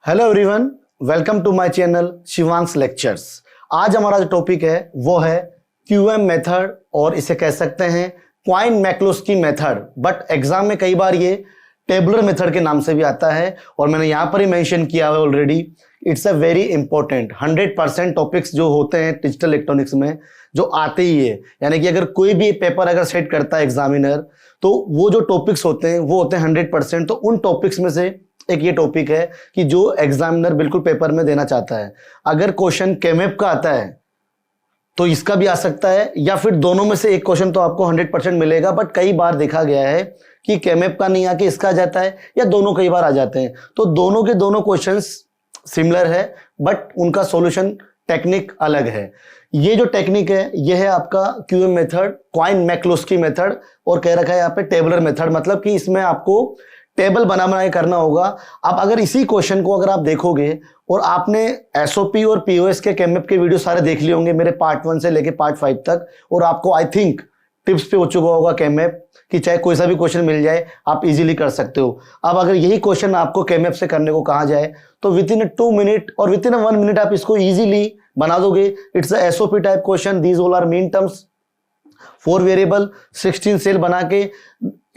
Hello everyone, welcome to my channel Shivansh lectures. आज हमारा जो टॉपिक है वो है क्यूएम मेथड और इसे कह सकते हैं क्वाइन मैक्लोस्की मेथड, बट एग्जाम में कई बार ये टेबुलर मेथड के नाम से भी आता है और मैंने यहाँ पर ही मेंशन किया है already. It's a very important 100% topics जो होते हैं डिजिटल इलेक्ट्रॉनिक्स में जो आते ही है, यानी कि अगर कोई भी पेपर अगर सेट करता है एग्जामिनर तो वो जो टॉपिक्स होते हैं वो होते हैं 100%। तो उन टॉपिक्स में से एक ये टॉपिक है कि जो एग्जामिनर बिल्कुल पेपर में देना चाहता है। अगर क्वेश्चन केमेप का आता है तो इसका भी आ सकता है, या फिर दोनों में से एक क्वेश्चन तो आपको 100% मिलेगा। बट कई बार देखा गया है कि केमेप का नहीं आके इसका आ जाता है, या दोनों कई बार आ जाते हैं। तो दोनों के दोनों क्वेश्चंस सिमिलर है, बट उनका सॉल्यूशन टेक्निक अलग है। ये जो टेक्निक है ये है आपका क्यूएम मेथड, क्वाइन मैक्लोस्की मेथड, और कह रखा है यहाँ पे टेबुलर मेथड, मतलब कि इसमें आपको टेबल बना के करना होगा। अब अगर इसी क्वेश्चन को अगर आप देखोगे और आपने एसओपी और पीओएस के केमेप के वीडियो सारे देख लिए होंगे मेरे पार्ट 1 से लेके पार्ट 5 तक, और आपको आई थिंक टिप्स पे हो चुका होगा केमेप कि चाहे कोई सा भी क्वेश्चन मिल जाए आप इजीली कर सकते हो। अब अगर यही क्वेश्चन आपको केमेप से करने को कहा जाए तो विद इन 2 मिनट और विद इन 1 मिनट आप इसको इजीली बना दोगे। It's a SOP type question, these all are min terms, 4 variable 16 cell बना के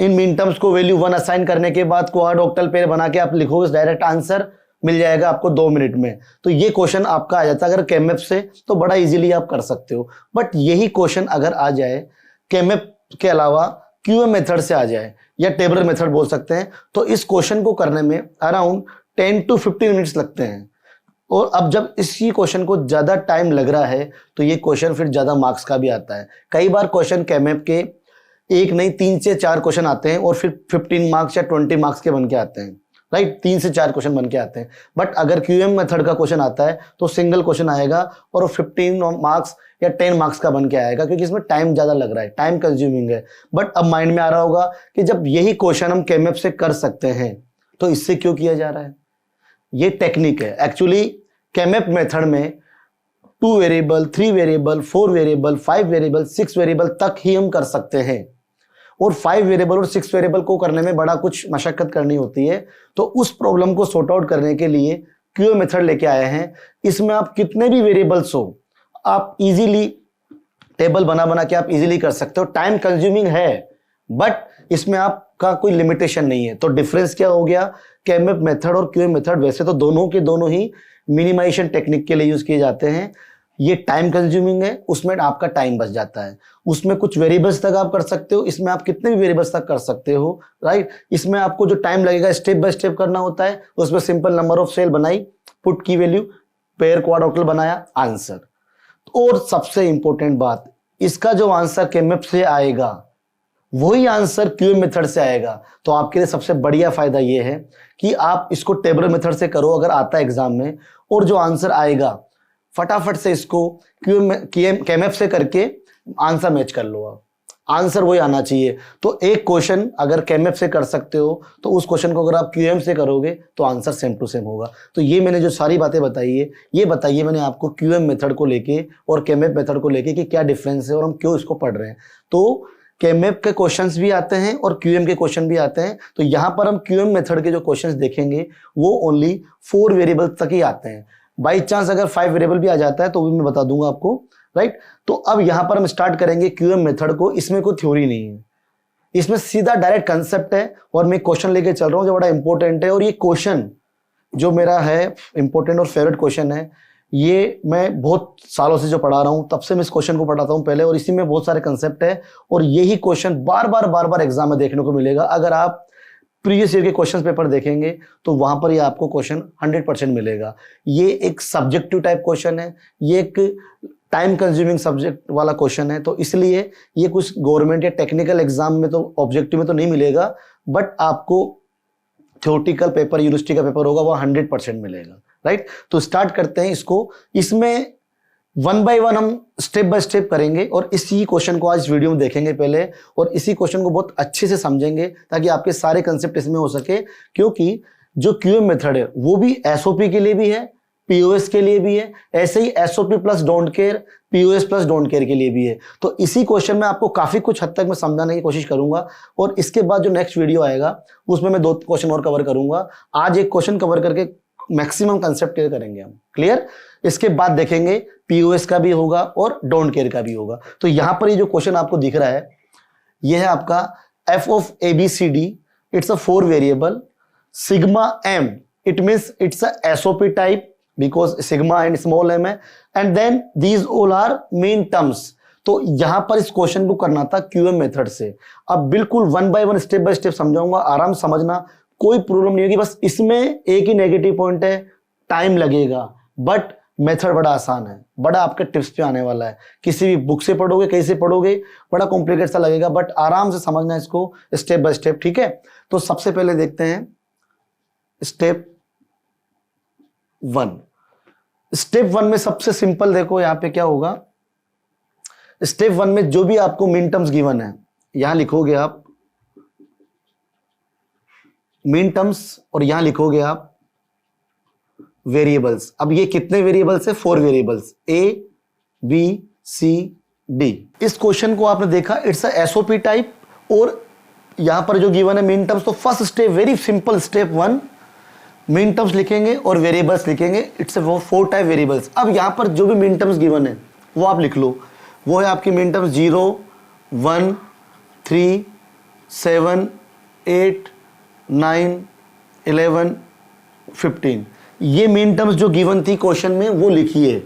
इन मीन टर्म्स को वैल्यू 1 असाइन करने के बाद क्वाड ऑक्टल पेयर बना के आप लिखोगे, डायरेक्ट आंसर मिल जाएगा आपको 2 मिनट में। तो ये क्वेश्चन आपका आ जाता है अगर केमेप से, तो बड़ा इजीली आप कर सकते हो। बट यही क्वेश्चन अगर आ जाए केमेप के अलावा क्यूएम मेथड से आ जाए या टेबुलर मेथड बोल सकते हैं, तो इस क्वेश्चन को करने में अराउंड 10 to 15 मिनट्स लगते हैं। और अब जब इसी क्वेश्चन को ज्यादा टाइम लग रहा है तो ये क्वेश्चन फिर ज्यादा मार्क्स का भी आता है। कई बार क्वेश्चन केमेप के एक नहीं 3 से 4 क्वेश्चन आते हैं और फिर 15 मार्क्स या 20 मार्क्स के बन के आते हैं, राइट। 3 से 4 क्वेश्चन बन के आते हैं। बट अगर क्यूएम मेथड का क्वेश्चन आता है तो सिंगल क्वेश्चन आएगा और 15 मार्क्स या 10 मार्क्स का बन के आएगा, क्योंकि इसमें टाइम ज्यादा लग रहा है, टाइम कंज्यूमिंग है। बट अब माइंड में आ रहा होगा कि जब यही क्वेश्चन हम केमेप से कर सकते हैं तो इससे क्यों किया जा रहा है। ये टेक्निक है एक्चुअली। केमेप मेथड में 2 variable, 3 variable, 4 variable, 5 variable, 6 variable तक ही हम कर सकते हैं, और 5 वेरिएबल और 6 वेरिएबल को करने में बड़ा कुछ मशक्कत करनी होती है। तो उस प्रॉब्लम को सॉर्ट आउट करने के लिए क्यूएम मेथड लेके आए हैं। इसमें आप कितने भी वेरिएबल्स हो आप इजीली टेबल बना के आप इजीली कर सकते हो। टाइम कंज्यूमिंग है बट इसमें आपका कोई लिमिटेशन नहीं है। तो डिफरेंस क्या हो गया, केमेप मेथड और क्यूएम मेथड वैसे तो दोनों के दोनों ही मिनिमाइजेशन टेक्निक के लिए यूज किए जाते हैं। ये टाइम कंज्यूमिंग है, उसमें आपका टाइम बच जाता है। उसमें कुछ वेरिएबल्स तक आप कर सकते हो, इसमें आप कितने भी वेरिएबल्स तक कर सकते हो, राइट। इसमें आपको जो टाइम लगेगा स्टेप बाय स्टेप करना होता है। उसमें सिंपल नंबर ऑफ सेल बनाई, पुट की वैल्यू, पेयर क्वाड ऑक्टल बनाया, आंसर। और सबसे इंपॉर्टेंट बात, इसका जो आंसर केमेप से आएगा वही आंसर क्यूएम मेथड से आएगा। तो आपके लिए सबसे बढ़िया फायदा यह है कि आप इसको टेबुलर मेथड से करो अगर आता है एग्जाम में, और जो आंसर आएगा फटाफट से इसको केमेप से करके आंसर मैच कर लो। आप आंसर वही आना चाहिए। तो एक क्वेश्चन अगर केमेप से कर सकते हो तो उस क्वेश्चन को अगर आप क्यूएम से करोगे तो आंसर सेम टू सेम होगा। तो ये मैंने जो सारी बातें बताई है ये बताइए मैंने आपको क्यूएम मेथड को लेके और केमेप मेथड को लेके कि क्या डिफरेंस है और हम क्यों इसको पढ़ रहे हैं। तो केमेप के क्वेश्चंस भी आते हैं और क्यूएम के क्वेश्चन भी आते हैं। तो यहाँ पर हम क्यूएम मेथड के जो क्वेश्चंस देखेंगे वो ओनली 4 वेरिएबल तक ही आते हैं। बाई चांस अगर 5 वेरिएबल भी आ जाता है तो भी मैं बता दूंगा आपको, राइट। तो अब यहाँ पर हम स्टार्ट करेंगे क्यूएम मेथड को। इसमें कोई थ्योरी नहीं है, इसमें सीधा डायरेक्ट कंसेप्ट है और मैं क्वेश्चन लेके चल रहा हूँ जो बड़ा इंपॉर्टेंट है। और ये क्वेश्चन जो मेरा है इंपॉर्टेंट और फेवरेट क्वेश्चन है, ये मैं बहुत सालों से जो पढ़ा रहा हूँ तब से मैं इस क्वेश्चन को पढ़ाता हूँ पहले, और इसी में बहुत सारे कंसेप्ट है। और यही क्वेश्चन बार बार एग्जाम में देखने को मिलेगा। अगर आप प्रीवियस ईयर के क्वेश्चन पेपर देखेंगे तो वहां पर ये आपको क्वेश्चन 100% मिलेगा। ये एक सब्जेक्टिव टाइप क्वेश्चन है, ये एक टाइम कंज्यूमिंग सब्जेक्ट वाला क्वेश्चन है। तो इसलिए ये कुछ गवर्नमेंट या टेक्निकल एग्जाम में तो ऑब्जेक्टिव में तो नहीं मिलेगा, बट आपको थ्योरेटिकल पेपर, यूनिवर्सिटी का पेपर होगा, वो 100% मिलेगा, राइट। तो स्टार्ट करते हैं इसको। इसमें 1 by 1 हम स्टेप बाय स्टेप करेंगे और इसी क्वेश्चन को आज वीडियो में देखेंगे पहले, और इसी क्वेश्चन को बहुत अच्छे से समझेंगे ताकि आपके सारे कंसेप्ट इसमें हो सके। क्योंकि जो क्यूएम मेथड है वो भी एसओपी के लिए भी है, पीओएस के लिए भी है, ऐसे ही SOP plus don't care, POS plus don't care के लिए भी है। तो इसी क्वेश्चन में आपको काफी कुछ हद तक मैं समझाने की कोशिश करूंगा, और इसके बाद जो नेक्स्ट वीडियो आएगा उसमें मैं 2 क्वेश्चन और कवर करूंगा। आज एक क्वेश्चन कवर करके मैक्सिमम कंसेप्ट क्लियर करेंगे हम। क्लियर? इसके बाद देखेंगे पीओएस का भी होगा और डोंट केयर का भी होगा। तो यहां पर ये जो क्वेश्चन आपको दिख रहा है, ये है आपका F of A B C D, it's a 4 variable, sigma M, it means it's a SOP type because sigma and small M है, and then these all are main terms. तो यहां पर इस क्वेश्चन को करना था क्यूएम मेथड से। अब बिल्कुल 1 बाय 1 स्टेप बाय स्टेप समझाऊंगा, आराम समझना, कोई प्रॉब्लम नहीं होगी। बस इसमें एक ही नेगेटिव पॉइंट है, टाइम लगेगा, बट मेथड बड़ा आसान है, बड़ा आपके टिप्स पे आने वाला है। किसी भी बुक से पढ़ोगे, कहीं से पढ़ोगे, बड़ा कॉम्प्लिकेट सा लगेगा, बट आराम से समझना इसको स्टेप बाय स्टेप। ठीक है, तो सबसे पहले देखते हैं स्टेप 1। स्टेप 1 में सबसे सिंपल देखो यहां पे क्या होगा। स्टेप 1 में जो भी आपको मिन टर्म्स गिवन है, यहां लिखोगे आप मिन टर्म्स और यहां लिखोगे आप वेरिएबल्स। अब ये कितने वेरिएबल्स है? 4 variables, A B C D. इस क्वेश्चन को आपने देखा, इट्स एसओपी टाइप, और यहां पर जो गिवन है मीन टर्म्स, तो first step very simple, step 1 mean terms लिखेंगे और वेरिएबल्स लिखेंगे, इट्स 4 टाइप वेरिएबल्स। अब यहां पर जो भी मीन टर्म्स गिवन है वो आप लिख लो। वो है आपकी मीन टर्म्स 0 1 3 7 8 9 11 15। ये मीन टर्म्स जो गिवन थी क्वेश्चन में वो लिखिए,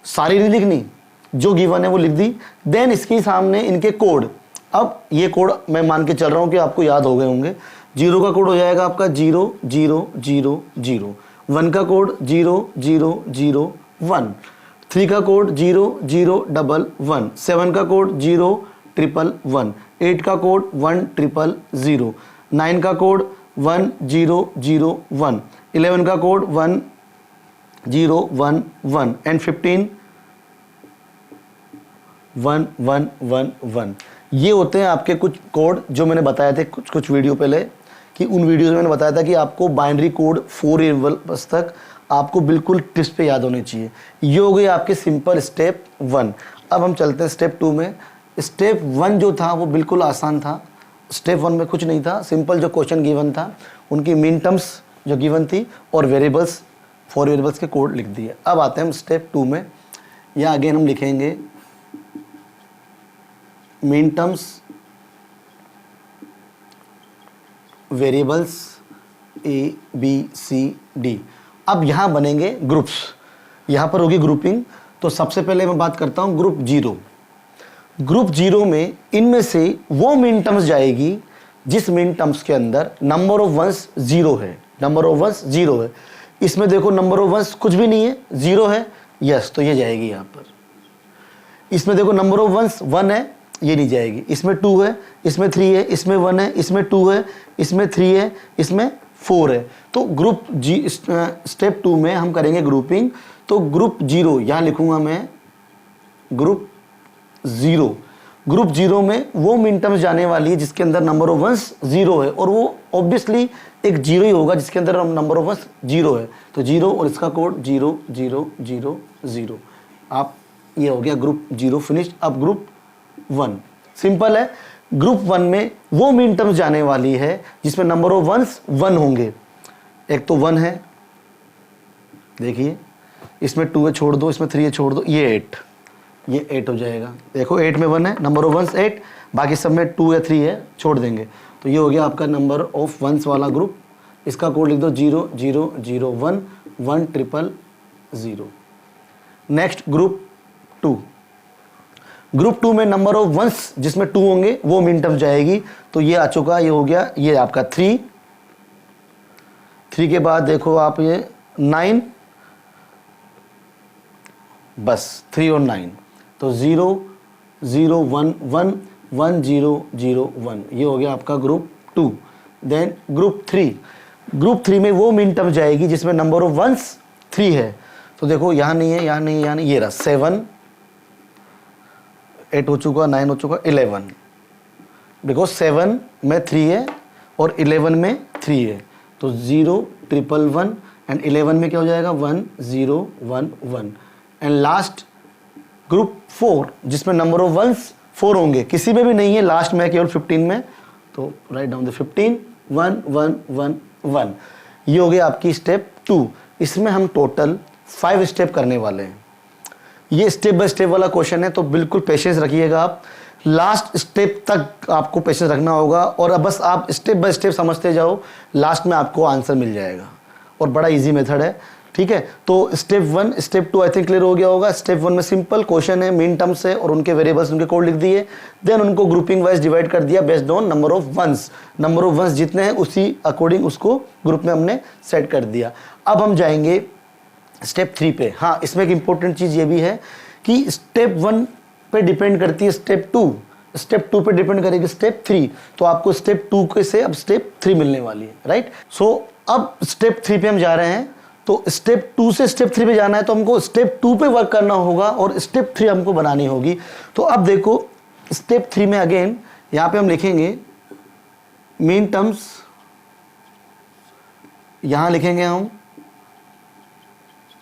सारी नहीं लिखनी, जो गिवन है वो लिख दी। देन इसके सामने इनके कोड। अब ये कोड मैं मान के चल रहा हूं कि आपको याद हो गए होंगे। 0 का कोड हो जाएगा आपका 0 0 0 0, 1 का कोड 0 0 0 1, 3 का कोड 0 0 1 1, 7 का कोड 0 1 1 1, 8 का कोड 1 0 0 0, 9 का कोड 1 0 0 1, 11 का कोड 1 0 1 1 एंड 15 1 1 1 1। ये होते हैं आपके कुछ कोड जो मैंने बताए थे कुछ वीडियो पहले, कि उन वीडियो में मैंने बताया था कि आपको बाइनरी कोड 4 वेरिएबल्स तक आपको बिल्कुल टिप्स पे याद होने चाहिए। ये हो गई आपके सिंपल स्टेप 1। अब हम चलते हैं स्टेप 2 में। स्टेप 1 जो था वो बिल्कुल आसान था। स्टेप 1 में कुछ नहीं था, सिंपल जो क्वेश्चन गिवन था उनकी मीन टर्म्स जो गिवन थी और वेरिएबल्स 4 वेरिएबल्स के कोड लिख दिए। अब आते हैं हम स्टेप 2 में। या अगेन हम लिखेंगे min terms, variables A B C D. अब यहां बनेंगे ग्रुप्स, यहां पर होगी ग्रुपिंग। तो सबसे पहले मैं बात करता हूं ग्रुप 0। ग्रुप 0 में इनमें से वो मीन टर्म्स जाएगी जिस मीन टर्म्स के अंदर नंबर ऑफ वंस 0 है, नंबर ऑफ वंस 0 है। इसमें देखो नंबर ऑफ वंस कुछ भी नहीं है, 0 है, यस, तो ये जाएगी यहां पर। इसमें देखो नंबर ऑफ वंस 1 है, ये नहीं जाएगी। इसमें 2 है, इसमें 3 है, इसमें 1 है, इसमें 2 है, इसमें 3 है, इसमें 4 है। तो ग्रुप स्टेप 2 में हम करेंगे ग्रुपिंग। तो ग्रुप 0 यहां लिखूंगा मैं ग्रुप 0। ग्रुप 0 में वो मीन टर्म्स जाने वाली है जिसके अंदर नंबर ऑफ वंस 0 है, और वो ऑब्वियसली एक 0 ही होगा जिसके अंदर नंबर ऑफ वंस 0 है। तो 0 और इसका कोड 0 0 0 0। आप ये हो गया ग्रुप 0 फिनिश। अब ग्रुप 1 सिंपल है। ग्रुप 1 में वो मीन टर्म्स जाने वाली है जिसमें नंबर ऑफ वंस 1 होंगे। एक तो 1 है, देखिए, इसमें 2 है छोड़ दो, इसमें 3 है छोड़ दो, ये 8, ये 8 हो जाएगा। देखो 8 में 1 है, नंबर ऑफ वंस 8, बाकी सब में 2 या 3 है, छोड़ देंगे। तो ये हो गया आपका नंबर ऑफ वंस वाला ग्रुप। इसका कोड लिख दो 0 0 0 1 1 0 0। Next group 2। ग्रुप 2 में नंबर ऑफ वंस जिसमें 2 होंगे वो मीन टर्म्स जाएगी। तो ये आ चुका, ये हो गया, ये आपका 3 के बाद देखो आप ये 9, बस 3 और 9, तो 0 0 1 1 1 0 0 1, ये हो गया आपका ग्रुप 2। Then group 3। ग्रुप 3 में वो मीन टर्म जाएगी जिसमें नंबर ऑफ वंस 3 है। तो देखो यहाँ नहीं है, यहाँ नहीं, यहाँ नहीं, ये रहा 7, 8 हो चुका, 9 हो चुका, 11, बिकॉज 7 में 3 है और 11 में 3 है। तो 0 1 1 एंड 11 में क्या हो जाएगा 1 0 1 1। एंड लास्ट ग्रुप 4 जिसमें नंबर ऑफ वंस 4 होंगे, किसी में भी नहीं है, लास्ट में केवल 15 में। तो राइट डाउन द 15 1 1 1 1। ये हो गया आपकी स्टेप 2। इसमें हम टोटल 5 स्टेप करने वाले हैं। ये स्टेप बाय स्टेप वाला क्वेश्चन है, तो बिल्कुल पेशेंस रखिएगा आप, लास्ट स्टेप तक आपको पेशेंस रखना होगा और अब बस आप स्टेप बाय स्टेप समझते जाओ, लास्ट में आपको आंसर मिल जाएगा और बड़ा इजी मेथड है, ठीक है। तो step 1 step 2 I think clear हो गया होगा। स्टेप 1 में सिंपल क्वेश्चन है, मीन टर्म्स है और उनके वेरिएबल्स, उनके कोड लिख दिए, देन उनको ग्रुपिंग वाइज डिवाइड कर दिया based on number of ones. Number of ones जितने हैं उसी अकॉर्डिंग उसको ग्रुप में हमने सेट कर दिया। अब हम जाएंगे स्टेप 3 पे। हाँ, इसमें एक इंपॉर्टेंट चीज़ ये भी है कि स्टेप 1 पे डिपेंड करती है स्टेप 2, स्टेप 2 पे डिपेंड करेगी स्टेप 3, तो आपको स्टेप 2 के से अब स्टेप 3 मिलने वाली है, राइट। सो अब स्टेप 3 पे हम जा रहे हैं, तो स्टेप 2 से स्टेप 3 पे जाना है तो हमको स्टेप 2 पे वर्क करना होगा और स्टेप 3 हमको बनानी होगी। तो अब देखो स्टेप 3 में अगेन यहाँ पे हम लिखेंगे मीन टर्म्स, यहाँ लिखेंगे हम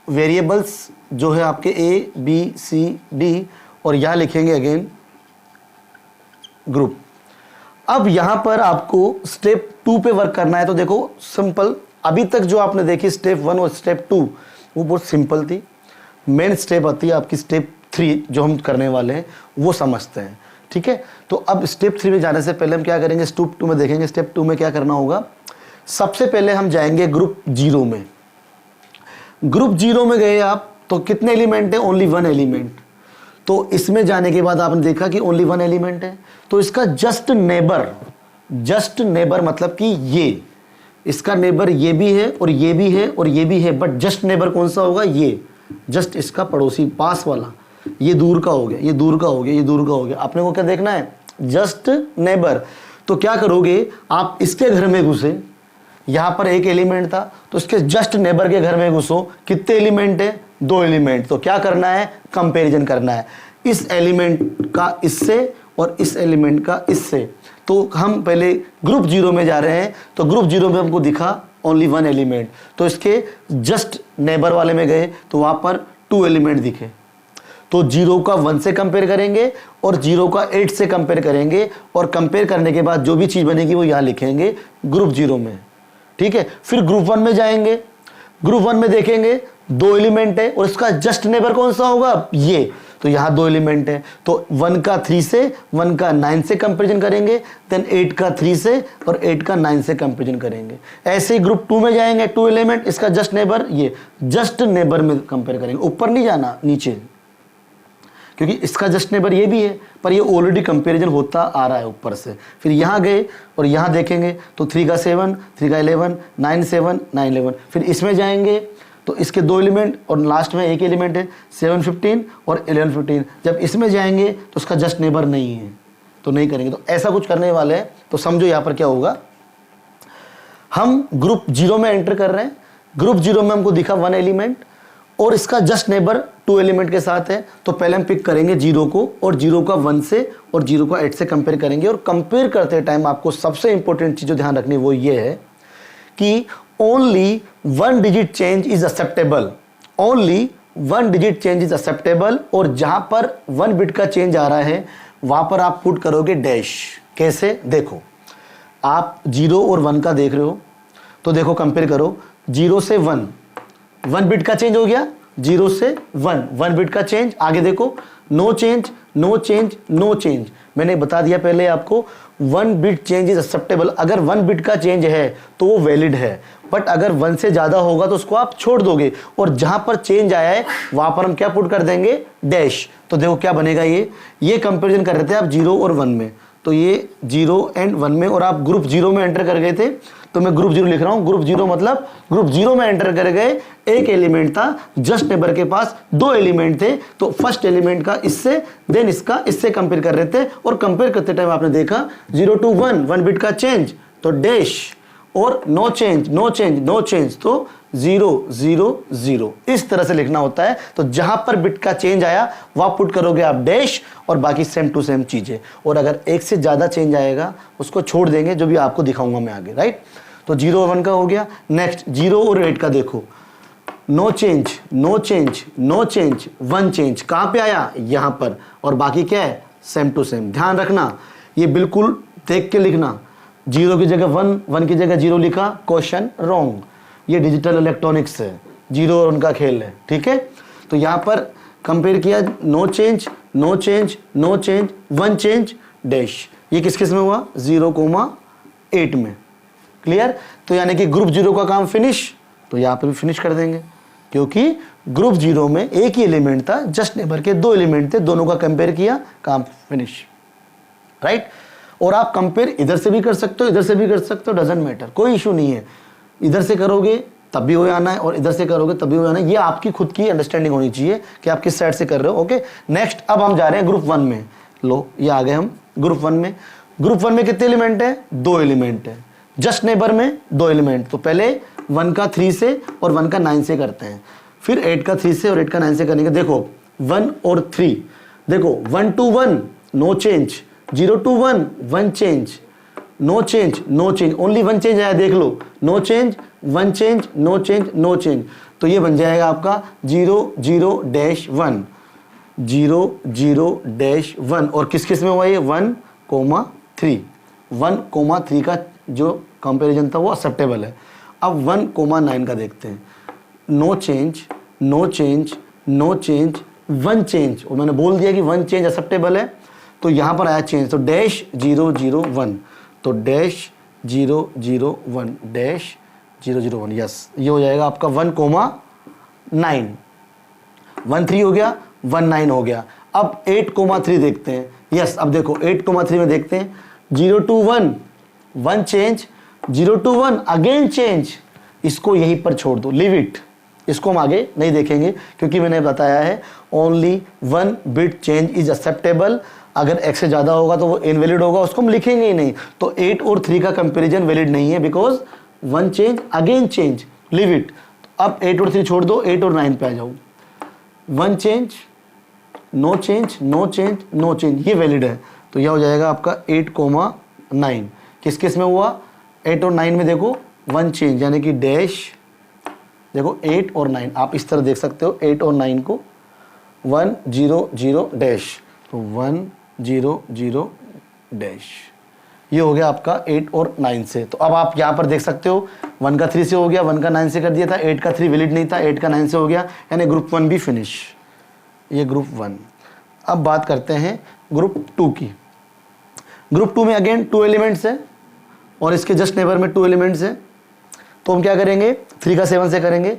वेरिएबल्स जो है आपके A B C D और यहाँ लिखेंगे अगेन ग्रुप। अब यहाँ पर आपको स्टेप 2 पे वर्क करना है, तो देखो सिंपल, अभी तक जो आपने देखी स्टेप 1 और स्टेप 2 वो बहुत सिंपल थी। मेन स्टेप आती है आपकी स्टेप 3 जो हम करने वाले हैं, वो समझते हैं, ठीक है। तो अब स्टेप 3 में जाने से पहले हम क्या करेंगे, स्टेप 2 में देखेंगे स्टेप 2 में क्या करना होगा। सबसे पहले हम जाएंगे ग्रुप 0 में। ग्रुप 0 में गए आप तो कितने एलिमेंट है, ओनली 1 एलिमेंट। तो इसमें जाने के बाद आपने देखा कि ओनली 1 एलिमेंट है, तो इसका जस्ट नेबर मतलब कि ये, इसका नेबर ये भी है और ये भी है और ये भी है, बट जस्ट नेबर कौन सा होगा, ये जस्ट इसका पड़ोसी पास वाला, ये दूर का हो गया, ये दूर का हो गया, ये दूर का हो गया। आपने को क्या देखना है, जस्ट नेबर। तो क्या करोगे आप, इसके घर में घुसे, यहाँ पर एक एलिमेंट था तो इसके जस्ट नेबर के घर में घुसो, कितने एलिमेंट है, 2 एलिमेंट। तो क्या करना है, कंपैरिजन करना है, इस एलिमेंट का इससे और इस एलिमेंट का इससे। तो हम पहले ग्रुप 0 में जा रहे हैं, तो ग्रुप 0 में हमको दिखा ओनली 1 एलिमेंट, तो इसके जस्ट नेबर वाले में गए तो वहाँ पर 2 एलिमेंट दिखे। तो 0 का 1 से कंपेयर करेंगे और 0 का 8 से कंपेयर करेंगे और कंपेयर करने के बाद जो भी चीज़ बनेगी वो यहाँ लिखेंगे ग्रुप 0 में, ठीक है। फिर ग्रुप 1 में जाएंगे, ग्रुप 1 में देखेंगे 2 एलिमेंट है और इसका जस्ट नेबर कौन सा होगा, ये, तो यहाँ 2 एलिमेंट है, तो 1 का 3 से, 1 का 9 से कंपेरिजन करेंगे, देन 8 का 3 से और 8 का 9 से कंपेरिजन करेंगे। ऐसे ही ग्रुप 2 में जाएंगे, 2 एलिमेंट, इसका जस्ट नेबर, ये जस्ट नेबर में कंपेयर करेंगे, ऊपर नहीं जाना नीचे, क्योंकि इसका जस्ट नेबर ये भी है पर ये ऑलरेडी कंपैरिजन होता आ रहा है ऊपर से। फिर यहाँ गए और यहाँ देखेंगे तो 3 का 7, 3 का 11, 9 7, 9 11। फिर इसमें जाएंगे तो इसके 2 एलिमेंट और लास्ट में एक एलिमेंट है, 7 15 और 11 15। जब इसमें जाएंगे तो उसका जस्ट नेबर नहीं है तो नहीं करेंगे। तो ऐसा कुछ करने वाले हैं, तो समझो यहाँ पर क्या होगा, हम ग्रुप 0 में एंटर कर रहे हैं, ग्रुप 0 में हमको दिखा 1 एलिमेंट और इसका जस्ट नेबर 2 एलिमेंट के साथ है, तो पहले हम पिक करेंगे 0 को और 0 का 1 से और 0 का 8 से कंपेयर करेंगे। और कंपेयर करते टाइम आपको सबसे इंपॉर्टेंट चीज़ जो ध्यान रखनी वो ये है कि only 1 digit change is acceptable, only 1 digit change is acceptable. और जहां पर 1 बिट का चेंज आ रहा है वहां पर आप पुट करोगे डैश। कैसे, देखो आप 0 और 1 का देख रहे हो, तो देखो कंपेयर करो, 0 से 1 बिट का चेंज हो गया, 0 से 1 बिट का चेंज। आगे देखो no change, no change, no change. मैंने बता दिया पहले आपको 1 बिट चेंज इज एक्सेप्टेबल। अगर 1 बिट का चेंज है तो वो वैलिड है, बट अगर 1 से ज़्यादा होगा तो उसको आप छोड़ दोगे और जहां पर चेंज आया है वहां पर हम क्या पुट कर देंगे, डैश। तो देखो क्या बनेगा, ये कंपैरिजन कर रहे थे आप 0 और 1 में, तो ये 0 एंड 1 में, और आप ग्रुप 0 में एंटर कर गए थे तो मैं ग्रुप 0 लिख रहा हूं। ग्रुप 0 मतलब ग्रुप 0 में एंटर कर गए, एक एलिमेंट था, जस्ट नेबर के पास 2 एलिमेंट थे, तो फर्स्ट एलिमेंट का इससे देन इसका इससे कंपेयर कर रहे थे। और कंपेयर करते टाइम आपने देखा 0 to 1 बिट का चेंज तो डैश, और no change, no change, no change तो 0 0 0। इस तरह से लिखना होता है। तो जहां पर बिट का चेंज आया वहां पुट करोगे आप डैश और बाकी सेम टू सेम चीजें। और अगर एक से ज्यादा चेंज आएगा उसको छोड़ देंगे, जो भी आपको दिखाऊंगा मैं आगे, राइट। तो 0 और 1 का हो गया। नेक्स्ट 0 और 8 का देखो, no change, no change, no change, 1 change. कहां पे आया, यहां पर, और बाकी क्या है, सेम टू सेम। ध्यान रखना, ये बिल्कुल देख के लिखना, 0 की जगह 1 की जगह 0 लिखा, क्वेश्चन रॉन्ग। ये डिजिटल इलेक्ट्रॉनिक्स है, जीरो और उनका खेल है, ठीक है। तो यहाँ पर कंपेयर किया, no change, no change, no change, one change, dash. ये किस किस में हुआ? 0,8 में। क्लियर? तो यानी कि ग्रुप जीरो का काम फिनिश, तो यहाँ पर भी फिनिश कर देंगे, क्योंकि ग्रुप जीरो में एक ही एलिमेंट था, जस्ट नेबर के 2 एलिमेंट थे, दोनों का कंपेयर किया, काम फिनिश, राइट। और आप कंपेयर इधर से भी कर सकते हो, इधर से भी कर सकते हो, डजंट मैटर, कोई इशू नहीं है। इधर से करोगे तब भी हो जाना है और इधर से करोगे तब भी हो जाना है। ये आपकी खुद की अंडरस्टैंडिंग होनी चाहिए कि आप किस साइड से कर रहे हो। ओके, नेक्स्ट अब हम जा रहे हैं ग्रुप 1 में। लो, ये आ गए हम ग्रुप 1 में। ग्रुप 1 में कितने एलिमेंट है? 2 एलिमेंट है। जस्ट नेबर में 2 एलिमेंट, तो पहले 1 का 3 से और 1 का 9 से करते हैं, फिर 8 का 3 से और 8 का 9 से करेंगे। देखो 1 और 3, देखो 1 to 1 no change, 0 to 1 1 change, no change, no change, only 1 change आया, देख लो, no change, 1 change, no change, no change. तो ये बन जाएगा आपका 0 0 डैश 1, 0 0 डैश 1। और किस किस में हुआ ये? 1,3, 1,3 का जो कंपैरिजन था वो एक्सेप्टेबल है। अब 1,9 का देखते हैं। No change, no change, no change, 1 change, और मैंने बोल दिया कि 1 चेंज एक्सेप्टेबल है, तो यहाँ पर आया चेंज, तो डैश 0 0 1, तो डैश 0 0 1 डैश 0 0 1, यस, ये हो जाएगा आपका 1,9, 1,3 हो गया, 1,9 हो गया। अब 8,3 देखते हैं। यस, अब देखो 8,3 में देखते हैं, 0 to 1 1 change, 0 to 1 again change. इसको यहीं पर छोड़ दो, लीव इट, इसको हम आगे नहीं देखेंगे, क्योंकि मैंने बताया है only 1 bit change is acceptable. अगर x से ज़्यादा होगा तो वो इनवैलिड होगा, उसको हम लिखेंगे ही नहीं। तो 8 और 3 का कंपैरिजन वैलिड नहीं है, because 1 change again change, leave it. अब 8 और 3 छोड़ दो, 8 और 9 पे आ जाओ, 1 change, no change, no change, no change, ये वैलिड है। तो यह हो जाएगा आपका 8,9। किस किस में हुआ? 8 और 9 में देखो 1 चेंज, यानी कि डैश, देखो 8 और 9, आप इस तरह देख सकते हो 8 और 9 को, 1 0 0 डैश, तो 1 0 0 डैश, ये हो गया आपका 8 और 9 से। तो अब आप यहाँ पर देख सकते हो 1 का 3 से हो गया, 1 का 9 से कर दिया था, 8 का 3 वैलिड नहीं था, 8 का 9 से हो गया, यानी ग्रुप 1 भी फिनिश, ये ग्रुप 1। अब बात करते हैं ग्रुप 2 की। ग्रुप 2 में अगेन 2 एलिमेंट्स है और इसके जस्ट नेबर में 2 एलिमेंट्स है। तो हम क्या करेंगे? 3 का 7 से करेंगे,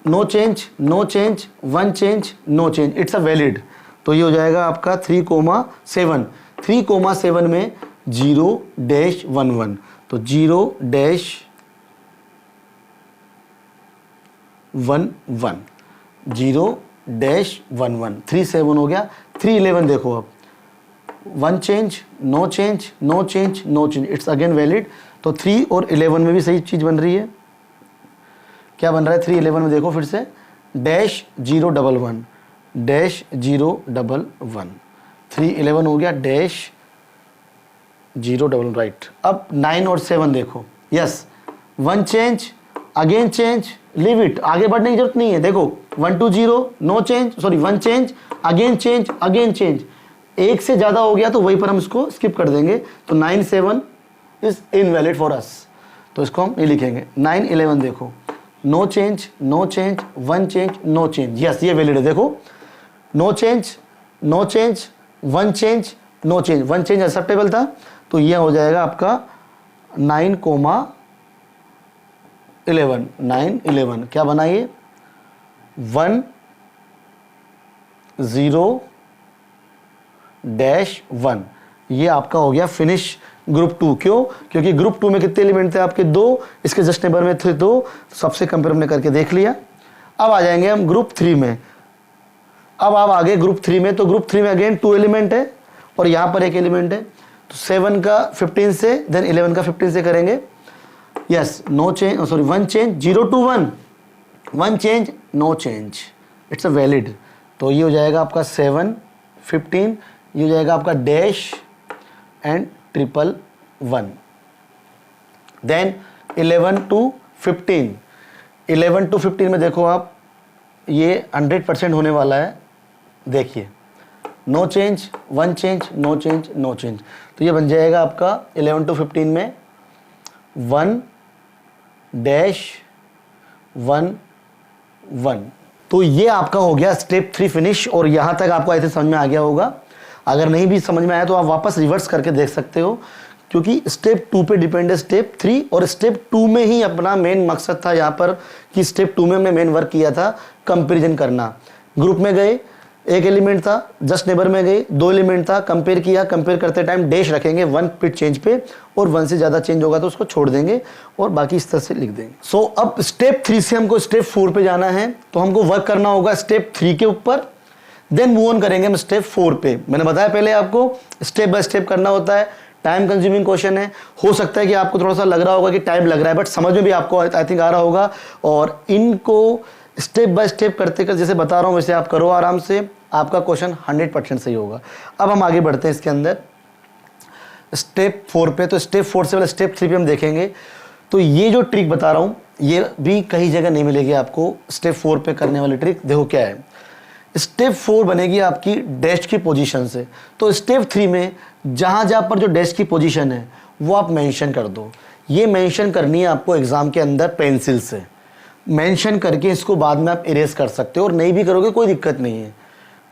no change, no change, 1 change, no change, it's a valid. तो ये हो जाएगा आपका 3,7, 3,7 में 0 डैश 1 1, तो 0 डैश 1 1, 0 डैश 1 1, 3 7 हो गया। 3 11 देखो, अब 1 change, no change, no change, no change, it's again valid. तो 3 और 11 में भी सही चीज़ बन रही है। क्या बन रहा है 3 11 में? देखो फिर से, डैश 0 1 1, डैश 0 1 1, 3 11 हो गया, डैश 0 1 1, राइट। अब 9 और 7 देखो, yes, 1 change again change, leave it, आगे बढ़ने की जरूरत नहीं है। देखो 1 to 0 no change, sorry 1 change again change, again change, एक से ज़्यादा हो गया तो वहीं पर हम इसको स्किप कर देंगे। तो 9 7 इज इनवैलिड फॉर अस, तो इसको हम नहीं लिखेंगे। 9 11 देखो, no change, no change, 1 change, no change, yes, ये वैलिड है। देखो no change, no change, 1 change, no change, 1 change acceptable था, तो ये हो जाएगा आपका 9,11, 9 11 क्या बना ये? 1 0 डैश 1, ये आपका हो गया फिनिश ग्रुप 2। क्यों? क्योंकि ग्रुप 2 में कितने एलिमेंट थे आपके? 2, इसके जस्ट नेबर में थे 2, सबसे कंपेयर हमने करके देख लिया। अब आ जाएंगे हम ग्रुप 3 में। अब आप आगे ग्रुप 3 में, तो ग्रुप 3 में अगेन 2 एलिमेंट है और यहाँ पर एक एलिमेंट है। तो 7 का 15 से, देन 11 का 15 से करेंगे। Yes, no change, sorry 1 change, 0 to 1 1 change, no change, it's a valid. तो ये हो जाएगा आपका 7 15, ये हो जाएगा आपका dash and 111। Then 11 to 15, 11 to 15 में देखो आप, ये 100% होने वाला है। देखिए no change, 1 change, no change, no change, तो ये बन जाएगा आपका 11 to 15 में 1 डैश 1 1। तो ये आपका हो गया स्टेप 3 फिनिश। और यहां तक आपको ऐसे समझ में आ गया होगा। अगर नहीं भी समझ में आया तो आप वापस रिवर्स करके देख सकते हो, क्योंकि स्टेप 2 पे डिपेंड है स्टेप 3। और स्टेप 2 में ही अपना मेन मकसद था यहाँ पर कि स्टेप 2 में हमने मेन वर्क किया था कंपैरिजन करना। ग्रुप में गए, एक एलिमेंट था, जस्ट नेबर में गए, 2 एलिमेंट था, कंपेयर किया। कंपेयर करते टाइम डैश रखेंगे 1 बिट चेंज पे, और 1 से ज़्यादा चेंज होगा तो उसको छोड़ देंगे और बाकी इस तरह से लिख देंगे। सो अब स्टेप 3 से हमको स्टेप 4 पे जाना है, तो हमको वर्क करना होगा स्टेप 3 के ऊपर, देन मूव ऑन करेंगे हम स्टेप 4 पे। मैंने बताया पहले आपको स्टेप बाय स्टेप करना होता है, टाइम कंज्यूमिंग क्वेश्चन है। हो सकता है कि आपको थोड़ा सा लग रहा होगा कि टाइम लग रहा है, बट समझ में भी आपको आई थिंक आ रहा होगा। और इनको स्टेप बाय स्टेप करते कर जैसे बता रहा हूँ वैसे आप करो आराम से, आपका क्वेश्चन 100% सही होगा। अब हम आगे बढ़ते हैं इसके अंदर स्टेप 4 पे। तो स्टेप 4 से पहले स्टेप 3 पे हम देखेंगे। तो ये जो ट्रिक बता रहा हूँ ये भी कहीं जगह नहीं मिलेगी आपको। स्टेप 4 पे करने वाली ट्रिक देखो क्या है। स्टेप 4 बनेगी आपकी डैश की पोजीशन से। तो स्टेप 3 में जहां जहां पर जो डैश की पोजीशन है वो आप मेंशन कर दो। ये मेंशन करनी है आपको एग्जाम के अंदर पेंसिल से मेंशन करके, इसको बाद में आप इरेज कर सकते हो और नहीं भी करोगे कोई दिक्कत नहीं है।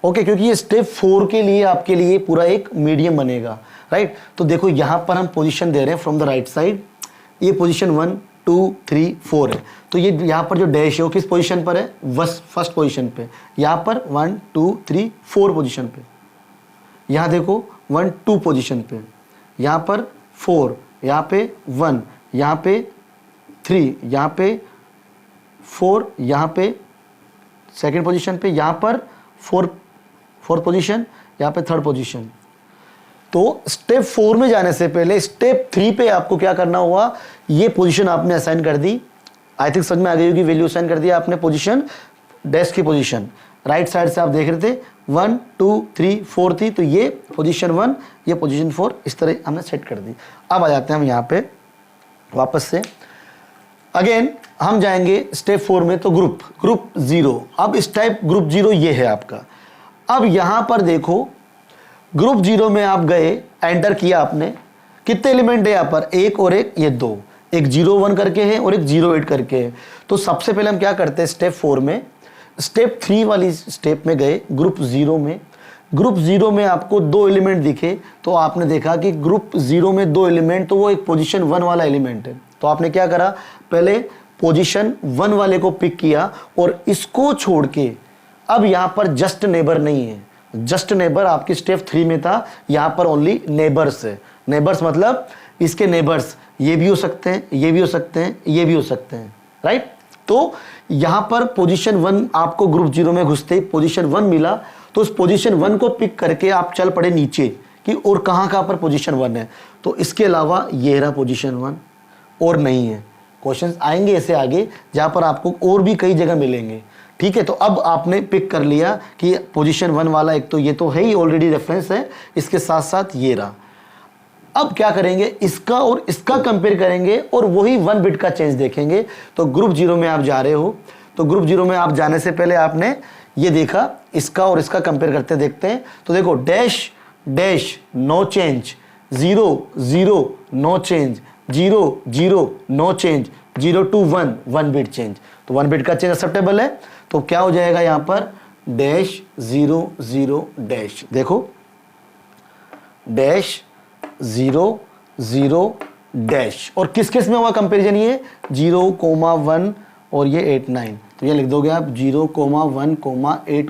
ओके, क्योंकि ये स्टेप 4 के लिए आपके लिए पूरा एक मीडियम बनेगा, राइट। तो देखो यहां पर हम पोजीशन दे रहे हैं फ्रॉम द राइट साइड। ये पोजीशन 1 2 3 4 है। तो ये यहाँ पर जो डैश है वो किस पोजीशन पर है, फर्स्ट पोजीशन पे। यहाँ पर 1 2 3 4 पोजीशन पे। यहाँ देखो 1 2 पोजीशन पे, यहाँ पर 4, यहाँ पे 1, यहाँ पे 3, यहाँ पे 4, यहाँ पे सेकेंड पोजीशन पे, यहाँ पर 4 पोजीशन, यहाँ पे 3rd पोजीशन। तो स्टेप 4 में जाने से पहले स्टेप 3 पे आपको क्या करना हुआ, ये पोजीशन आपने असाइन कर दी। आई थिंक समझ में आ गई होगी, वैल्यू असाइन कर दिया आपने पोजीशन, डैश की पोजीशन राइट साइड से आप देख रहे थे 1 2 3 4 थी, तो ये पोजीशन 1 ये पोजीशन 4 इस तरह हमने सेट कर दी। अब आ जाते हैं हम यहाँ पे वापस से, अगेन हम जाएंगे स्टेप 4 में। तो ग्रुप 0, अब इस टाइप ग्रुप 0 ये है आपका। अब यहाँ पर देखो ग्रुप 0 में आप गए, एंटर किया आपने, कितने एलिमेंट है यहाँ पर, एक और एक, ये 2, एक 0 1 करके है और एक 0 8 करके है। तो सबसे पहले हम क्या करते हैं स्टेप 4 में, स्टेप 3 वाली स्टेप में गए ग्रुप 0 में। ग्रुप 0 में आपको 2 एलिमेंट दिखे, तो आपने देखा कि ग्रुप 0 में 2 एलिमेंट, तो वो एक पोजीशन 1 वाला एलिमेंट है। तो आपने क्या करा, पहले पोजीशन 1 वाले को पिक किया और इसको छोड़ के अब यहाँ पर जस्ट नेबर नहीं है, जस्ट नेबर आपकी स्टेप 3 में था, यहाँ पर ओनली नेबर्स है। नेबर्स मतलब इसके नेबर्स ये भी हो सकते हैं, ये भी हो सकते हैं, ये भी हो सकते हैं, राइट। तो यहाँ पर पोजीशन 1 आपको ग्रुप 0 में घुसते पोजीशन 1 मिला, तो उस पोजीशन 1 को पिक करके आप चल पड़े नीचे कि और कहाँ पर पोजीशन 1 है। तो इसके अलावा ये रहा पोजीशन 1 और नहीं है। क्वेश्चंस आएंगे ऐसे आगे जहाँ पर आपको और भी कई जगह मिलेंगे, ठीक है। तो अब आपने पिक कर लिया कि पोजीशन 1 वाला एक तो ये तो है ही ऑलरेडी रेफरेंस है, इसके साथ साथ ये रहा। अब क्या करेंगे, इसका और इसका कंपेयर करेंगे और वही 1 बिट का चेंज देखेंगे। तो ग्रुप 0 में आप जा रहे हो, तो ग्रुप 0 में आप जाने से पहले आपने ये देखा, इसका और इसका कंपेयर करते देखते हैं। तो देखो dash dash no change, 0 0 no change, 0 0 no change, 0 to 1 1 bit change. तो 1 बिट का चेंज एक्सेप्टेबल है, तो क्या हो जाएगा यहाँ पर डैश 0 0 डैश। देखो डैश 0 0 डैश, और किस किस में हुआ कंपैरिजन, ये 0 1 और ये 8 9। तो ये लिख दोगे आप 0 1 8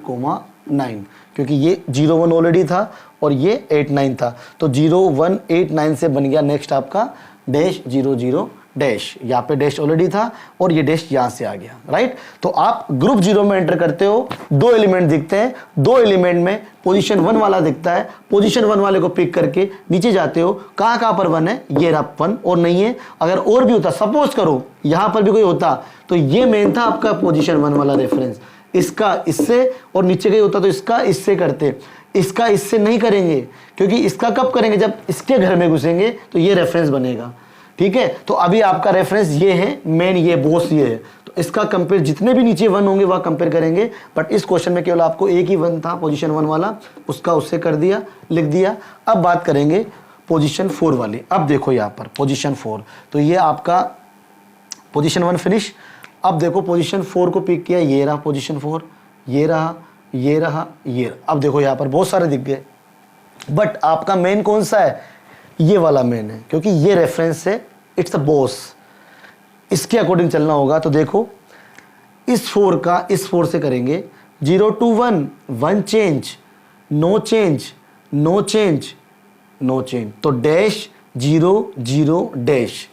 9, क्योंकि ये 0 1 ऑलरेडी था और ये 8 9 था। तो 0 1 8 9 से बन गया नेक्स्ट आपका डैश 0 0 डैश। यहाँ पे डैश ऑलरेडी था और ये डैश यहाँ से आ गया, राइट। तो आप ग्रुप 0 में एंटर करते हो, 2 एलिमेंट दिखते हैं, 2 एलिमेंट में पोजीशन 1 वाला दिखता है, पोजीशन 1 वाले को पिक करके नीचे जाते हो, कहाँ पर 1 है, ये रहा 1 और नहीं है। अगर और भी होता, सपोज करो यहाँ पर भी कोई होता, तो ये मेन था आपका पोजीशन 1 वाला रेफरेंस, इसका इससे और नीचे कहीं होता तो इसका इससे करते, इसका इससे नहीं करेंगे, क्योंकि इसका कब करेंगे, जब इसके घर में घुसेंगे तो ये रेफरेंस बनेगा, ठीक है। तो अभी आपका रेफरेंस ये है, मेन ये बॉस ये है, तो इसका कंपेयर जितने भी नीचे 1 होंगे वह कंपेयर करेंगे। बट इस क्वेश्चन में केवल आपको एक ही 1 था पोजीशन 1 वाला, उसका उससे कर दिया, लिख दिया। अब बात करेंगे पोजीशन 4 वाली। अब देखो यहाँ पर पोजीशन 4, तो ये आपका पोजीशन 1 फिनिश। अब देखो पोजीशन 4 को पिक किया, ये रहा पोजीशन 4, ये रहा, ये रहा, ये रहा। अब देखो यहाँ पर बहुत सारे दिख गए, बट आपका मेन कौन सा है? ये वाला मेन है, क्योंकि ये रेफरेंस है, इट्स अ बॉस, इसके अकॉर्डिंग चलना होगा। तो देखो इस 4 का इस 4 से करेंगे, 0 to 1, 1 change, no change, no change, no change. तो डैश 0 0 डैश,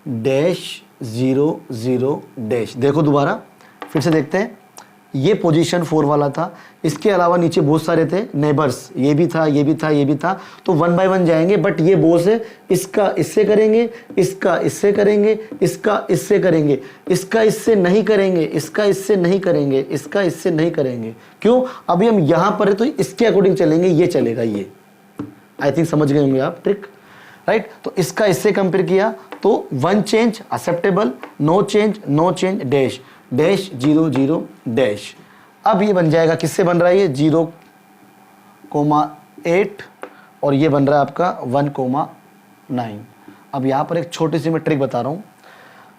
डैश 0 0 डैश। देखो दोबारा फिर से देखते हैं, ये पोजीशन 4 वाला था, इसके अलावा नीचे बहुत सारे थे नेबर्स, ये भी था, ये भी था, ये भी था। तो 1 बाय 1 जाएंगे, बट ये बॉस है, इसका इससे करेंगे, इसका इससे करेंगे, इसका इससे करेंगे, इसका इससे नहीं करेंगे, इसका इससे नहीं करेंगे, इसका इससे नहीं करेंगे। क्यों? अभी हम यहां पर है तो इसके अकॉर्डिंग चलेंगे, ये चलेगा। ये आई थिंक समझ गए होंगे आप ट्रिक, राइट? तो इसका इससे कंपेयर किया तो 1 change acceptable, no change, no change, dash, dash 0 0 dash. अब ये बन जाएगा, किससे बन रहा है ये? 0,8 और ये बन रहा है आपका 1,9। अब यहाँ पर एक छोटी सी मैं ट्रिक बता रहा हूँ।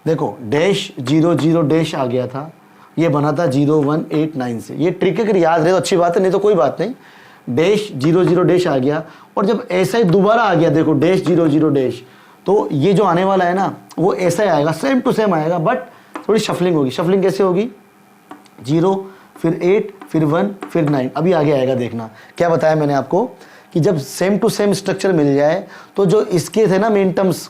देखो डैश 0 0 डैश आ गया था, ये बना था 0,189 से। ये ट्रिक अगर याद रहे तो अच्छी बात है, नहीं तो कोई बात नहीं। डैश 0 0 डैश आ गया, और जब ऐसा ही दोबारा आ गया, देखो डैश 0 0 डैश, तो ये जो आने वाला है ना वो ऐसा ही आएगा, सेम टू सेम आएगा, बट थोड़ी शफलिंग होगी। शफलिंग कैसे होगी? 0 फिर 8 फिर 1 फिर 9। अभी आगे आएगा, देखना क्या बताया मैंने आपको कि जब सेम टू सेम स्ट्रक्चर मिल जाए तो जो इसके थे ना मेन टर्म्स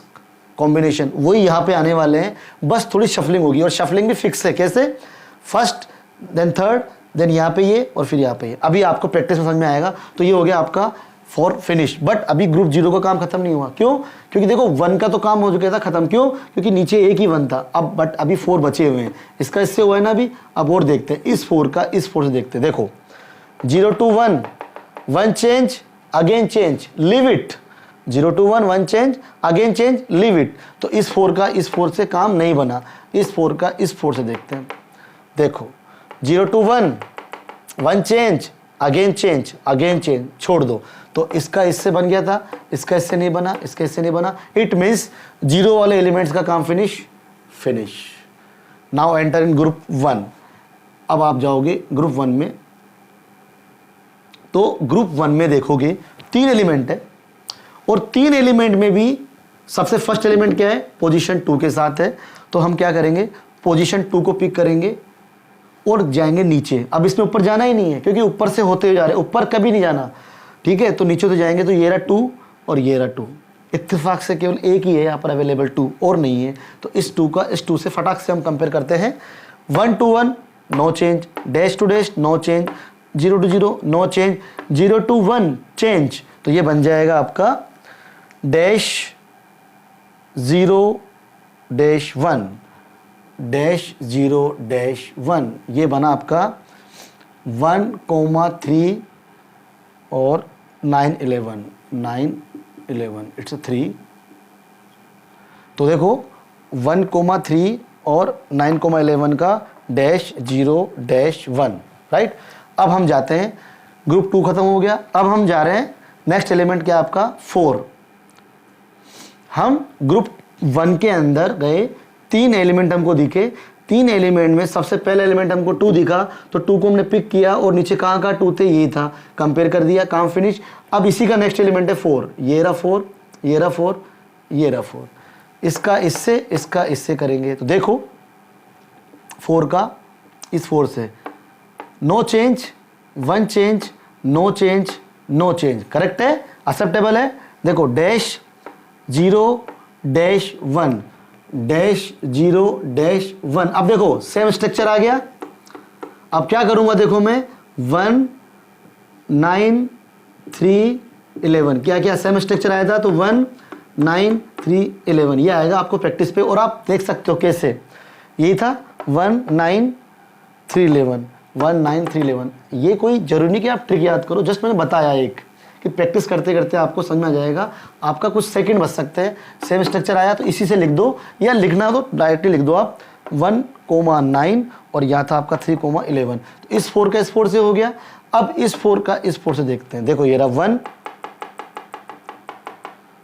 कॉम्बिनेशन, वही यहाँ पे आने वाले हैं, बस थोड़ी शफलिंग होगी। और शफलिंग भी फिक्स है, कैसे? फर्स्ट देन थर्ड देन यहाँ पे ये और फिर यहाँ पे ये। अभी आपको प्रैक्टिस में समझ में आएगा। तो ये हो गया आपका 4 फिनिश। बट अभी ग्रुप 0 का काम खत्म नहीं हुआ। क्यों? क्योंकि देखो 1 का तो काम हो चुका था खत्म। क्यों? क्योंकि नीचे एक ही 1 था, अब बट अभी 4 बचे हुए हैं। इसका इससे हुआ है ना अभी। अब और देखते हैं इस 4 का इस 4 से देखते हैं। देखो 0 to 1, 1 change again change, leave it. 0 to 1, 1 change again change, leave it. तो इस 4 का इस 4 से काम नहीं बना, इस 4 का इस 4 से देखते हैं। देखो 0 to 1, 1 change again change, again change, छोड़ दो। तो इसका इससे बन गया था, इसका इससे नहीं बना, इसका इससे नहीं बना। इट मीन्स 0 वाले एलिमेंट्स का काम finish. Now enter in group 1। अब आप जाओगे ग्रुप 1 में। तो ग्रुप 1 में देखोगे 3 एलिमेंट है, और 3 एलिमेंट में भी सबसे फर्स्ट एलिमेंट क्या है? पोजीशन 2 के साथ है। तो हम क्या करेंगे? पोजीशन 2 को पिक करेंगे और जाएंगे नीचे। अब इसमें ऊपर जाना ही नहीं है, क्योंकि ऊपर से होते हुए जा रहे हैं, ऊपर कभी नहीं जाना, ठीक है? तो नीचे तो जाएंगे। तो ये रहा 2 और ये रहा 2। इत्तेफाक से केवल एक ही है यहाँ पर अवेलेबल, 2 और नहीं है। तो इस 2 का इस 2 से फटाक से हम कंपेयर करते हैं। 1 to 1 no change, dash to dash no change, 0 to 0 no change, 0 to 1 change. तो ये बन जाएगा आपका डैश 0 डैश 1, डैश 0 डैश 1। ये बना आपका 1,3 और 9 11, 9 11, इट्स 3। तो देखो 1,3 और 9,11 का डैश 0 डैश 1, राइट? अब हम जाते हैं, ग्रुप 2 खत्म हो गया। अब हम जा रहे हैं नेक्स्ट एलिमेंट क्या आपका? 4। हम ग्रुप 1 के अंदर गए, 3 एलिमेंट हमको दिखे। 3 एलिमेंट में सबसे पहले एलिमेंट हमको 2 दिखा, तो 2 को हमने पिक किया और नीचे कहाँ का 2 थे? ये था, कंपेयर कर दिया, काम फिनिश। अब इसी का नेक्स्ट एलिमेंट है 4। ये रहा 4, ये रहा 4, ये रहा 4। इसका इससे करेंगे। तो देखो 4 का इस 4 से no change, 1 change, no change, no change. Correct है, एक्सेप्टेबल है। देखो डैश 0 डैश 1, डैश 0 डैश 1। अब देखो सेम स्ट्रक्चर आ गया। अब क्या करूंगा? देखो मैं 1 9 3 11, क्या क्या सेम स्ट्रक्चर आया था? तो 1 9 3 11 ये आएगा आपको प्रैक्टिस पे। और आप देख सकते हो कैसे, यही था 1 9 3 11, 1 9 3 11। ये कोई जरूरी नहीं कि आप ट्रिक याद करो, जस्ट मैंने बताया एक कि प्रैक्टिस करते करते आपको समझ में आ जाएगा। आपका कुछ सेकंड बच सकते हैं। सेम स्ट्रक्चर आया तो इसी से लिख दो, या लिखना तो डायरेक्टली लिख दो आप 1,9 और यहाँ था आपका 3,11। तो इस 4 का इस 4 से हो गया। अब इस 4 का इस 4 से देखते हैं। देखो ये रहा 1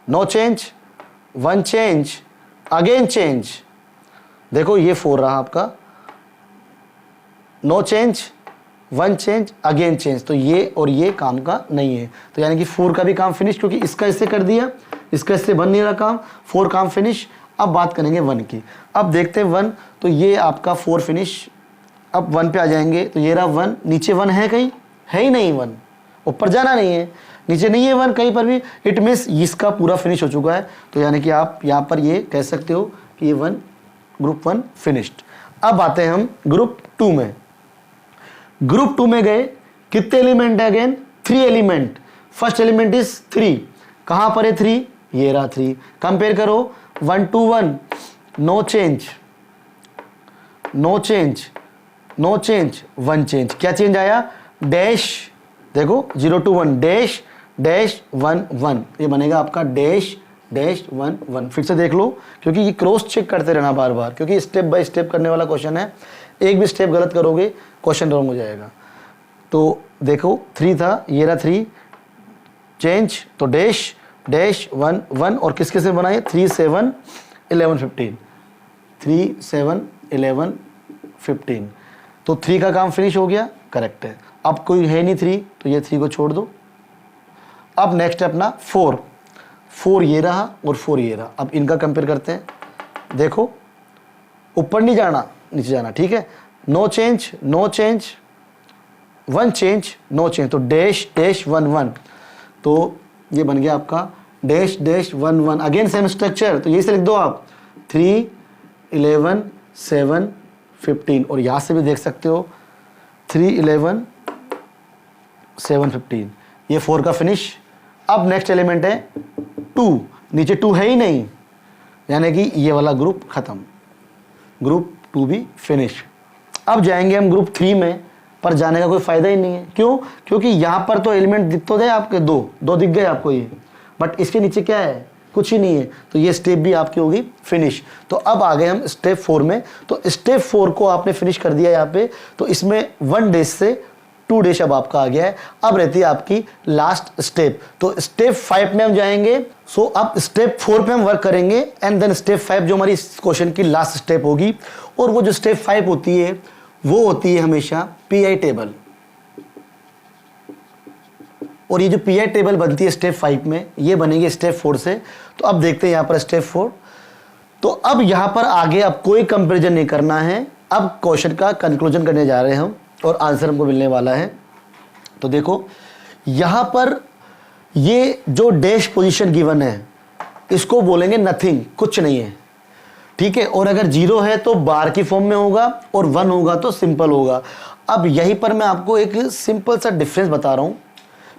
no change, 1 change again change, देखो ये 4 रहा आपका, no change, 1 change, again change, तो ये और ये काम का नहीं है। तो यानी कि 4 का भी काम फिनिश, क्योंकि इसका इससे कर दिया, इसका इससे बन नहीं रहा काम, 4 काम फिनिश। अब बात करेंगे 1 की। अब देखते हैं 1, तो ये आपका 4 फिनिश। अब 1 पे आ जाएंगे, तो ये रहा 1, नीचे 1 है कहीं, है ही नहीं 1, ऊपर जाना नहीं है, नीचे नहीं है 1 कहीं पर भी, इट मीन्स इसका पूरा फिनिश हो चुका है। तो यानी कि आप यहाँ पर ये कह सकते हो कि ये 1, ग्रुप 1 फिनिश्ड। अब आते हैं हम ग्रुप 2 में। ग्रुप 2 में गए, कितने एलिमेंट है again, 3 element. First element is 3, कहां पर है 3, ये रहा 3। कंपेयर करो 1 to 1, no change, no change, no change, 1 change. क्या चेंज आया, डैश, देखो 0 to 1, डैश डैश 1 1, ये बनेगा आपका डैश डैश 1 1। फिर से देख लो, क्योंकि ये क्रॉस चेक करते रहना बार बार, क्योंकि स्टेप बाय स्टेप करने वाला क्वेश्चन है, एक भी स्टेप गलत करोगे क्वेश्चन रॉन्ग हो जाएगा। तो देखो 3 था, ये रहा 3, चेंज, तो डैश डैश 1 1, और किसके से बनाए, 3 7 11 15, 3 7 11 15, तो 3 का काम फिनिश हो गया, करेक्ट है। अब कोई है नहीं 3, तो ये 3 को छोड़ दो। अब नेक्स्ट है अपना 4, 4 ये रहा और 4 ये रहा। अब इनका कंपेयर करते हैं, देखो ऊपर नहीं जाना, नीचे जाना, ठीक है। No change, no change, 1 change, no change, तो डैश डैश 1 1, तो ये बन गया आपका dash dash 1 1। Again same structure, तो यही से लिख दो आप 3 11 7 15, और यहाँ से भी देख सकते हो 3 11 7 15, ये 4 का फिनिश। अब नेक्स्ट एलिमेंट है 2, नीचे 2 है ही नहीं, यानी कि ये वाला ग्रुप खत्म, ग्रुप 2 भी फिनिश। अब जाएंगे हम ग्रुप 3 में, पर जाने का कोई फायदा ही नहीं है। क्यों, क्योंकि यहाँ पर तो एलिमेंट दिख तो दे आपके, दो दिख गए आपको ये, बट इसके नीचे क्या है, कुछ ही नहीं है, तो ये स्टेप भी आपकी होगी फिनिश। तो अब आ गए हम स्टेप 4 में। तो स्टेप 4 को आपने फिनिश कर दिया यहाँ पे, तो इसमें 1 डैश से 2 डैश अब आपका आ गया है। अब रहती है आपकी लास्ट स्टेप, तो स्टेप 5 में हम जाएंगे। सो अब स्टेप 4 पे हम वर्क करेंगे, एंड देन स्टेप 5 जो हमारी क्वेश्चन की लास्ट स्टेप होगी। और वो जो स्टेप 5 होती है वो होती है हमेशा पीआई टेबल, और ये जो पीआई टेबल बनती है स्टेप 5 में, ये बनेगी स्टेप 4 से। तो अब देखते हैं यहाँ पर स्टेप 4। तो अब यहाँ पर आगे अब कोई कंपैरिजन नहीं करना है, अब क्वेश्चन का कंक्लूजन करने जा रहे हैं हम, और आंसर हमको मिलने वाला है। तो देखो यहाँ पर ये जो डैश पोजीशन गिवन है, इसको बोलेंगे नथिंग, कुछ नहीं है, ठीक है। और अगर 0 है तो बार की फॉर्म में होगा, और 1 होगा तो सिंपल होगा। अब यहीं पर मैं आपको एक सिंपल सा डिफरेंस बता रहा हूँ,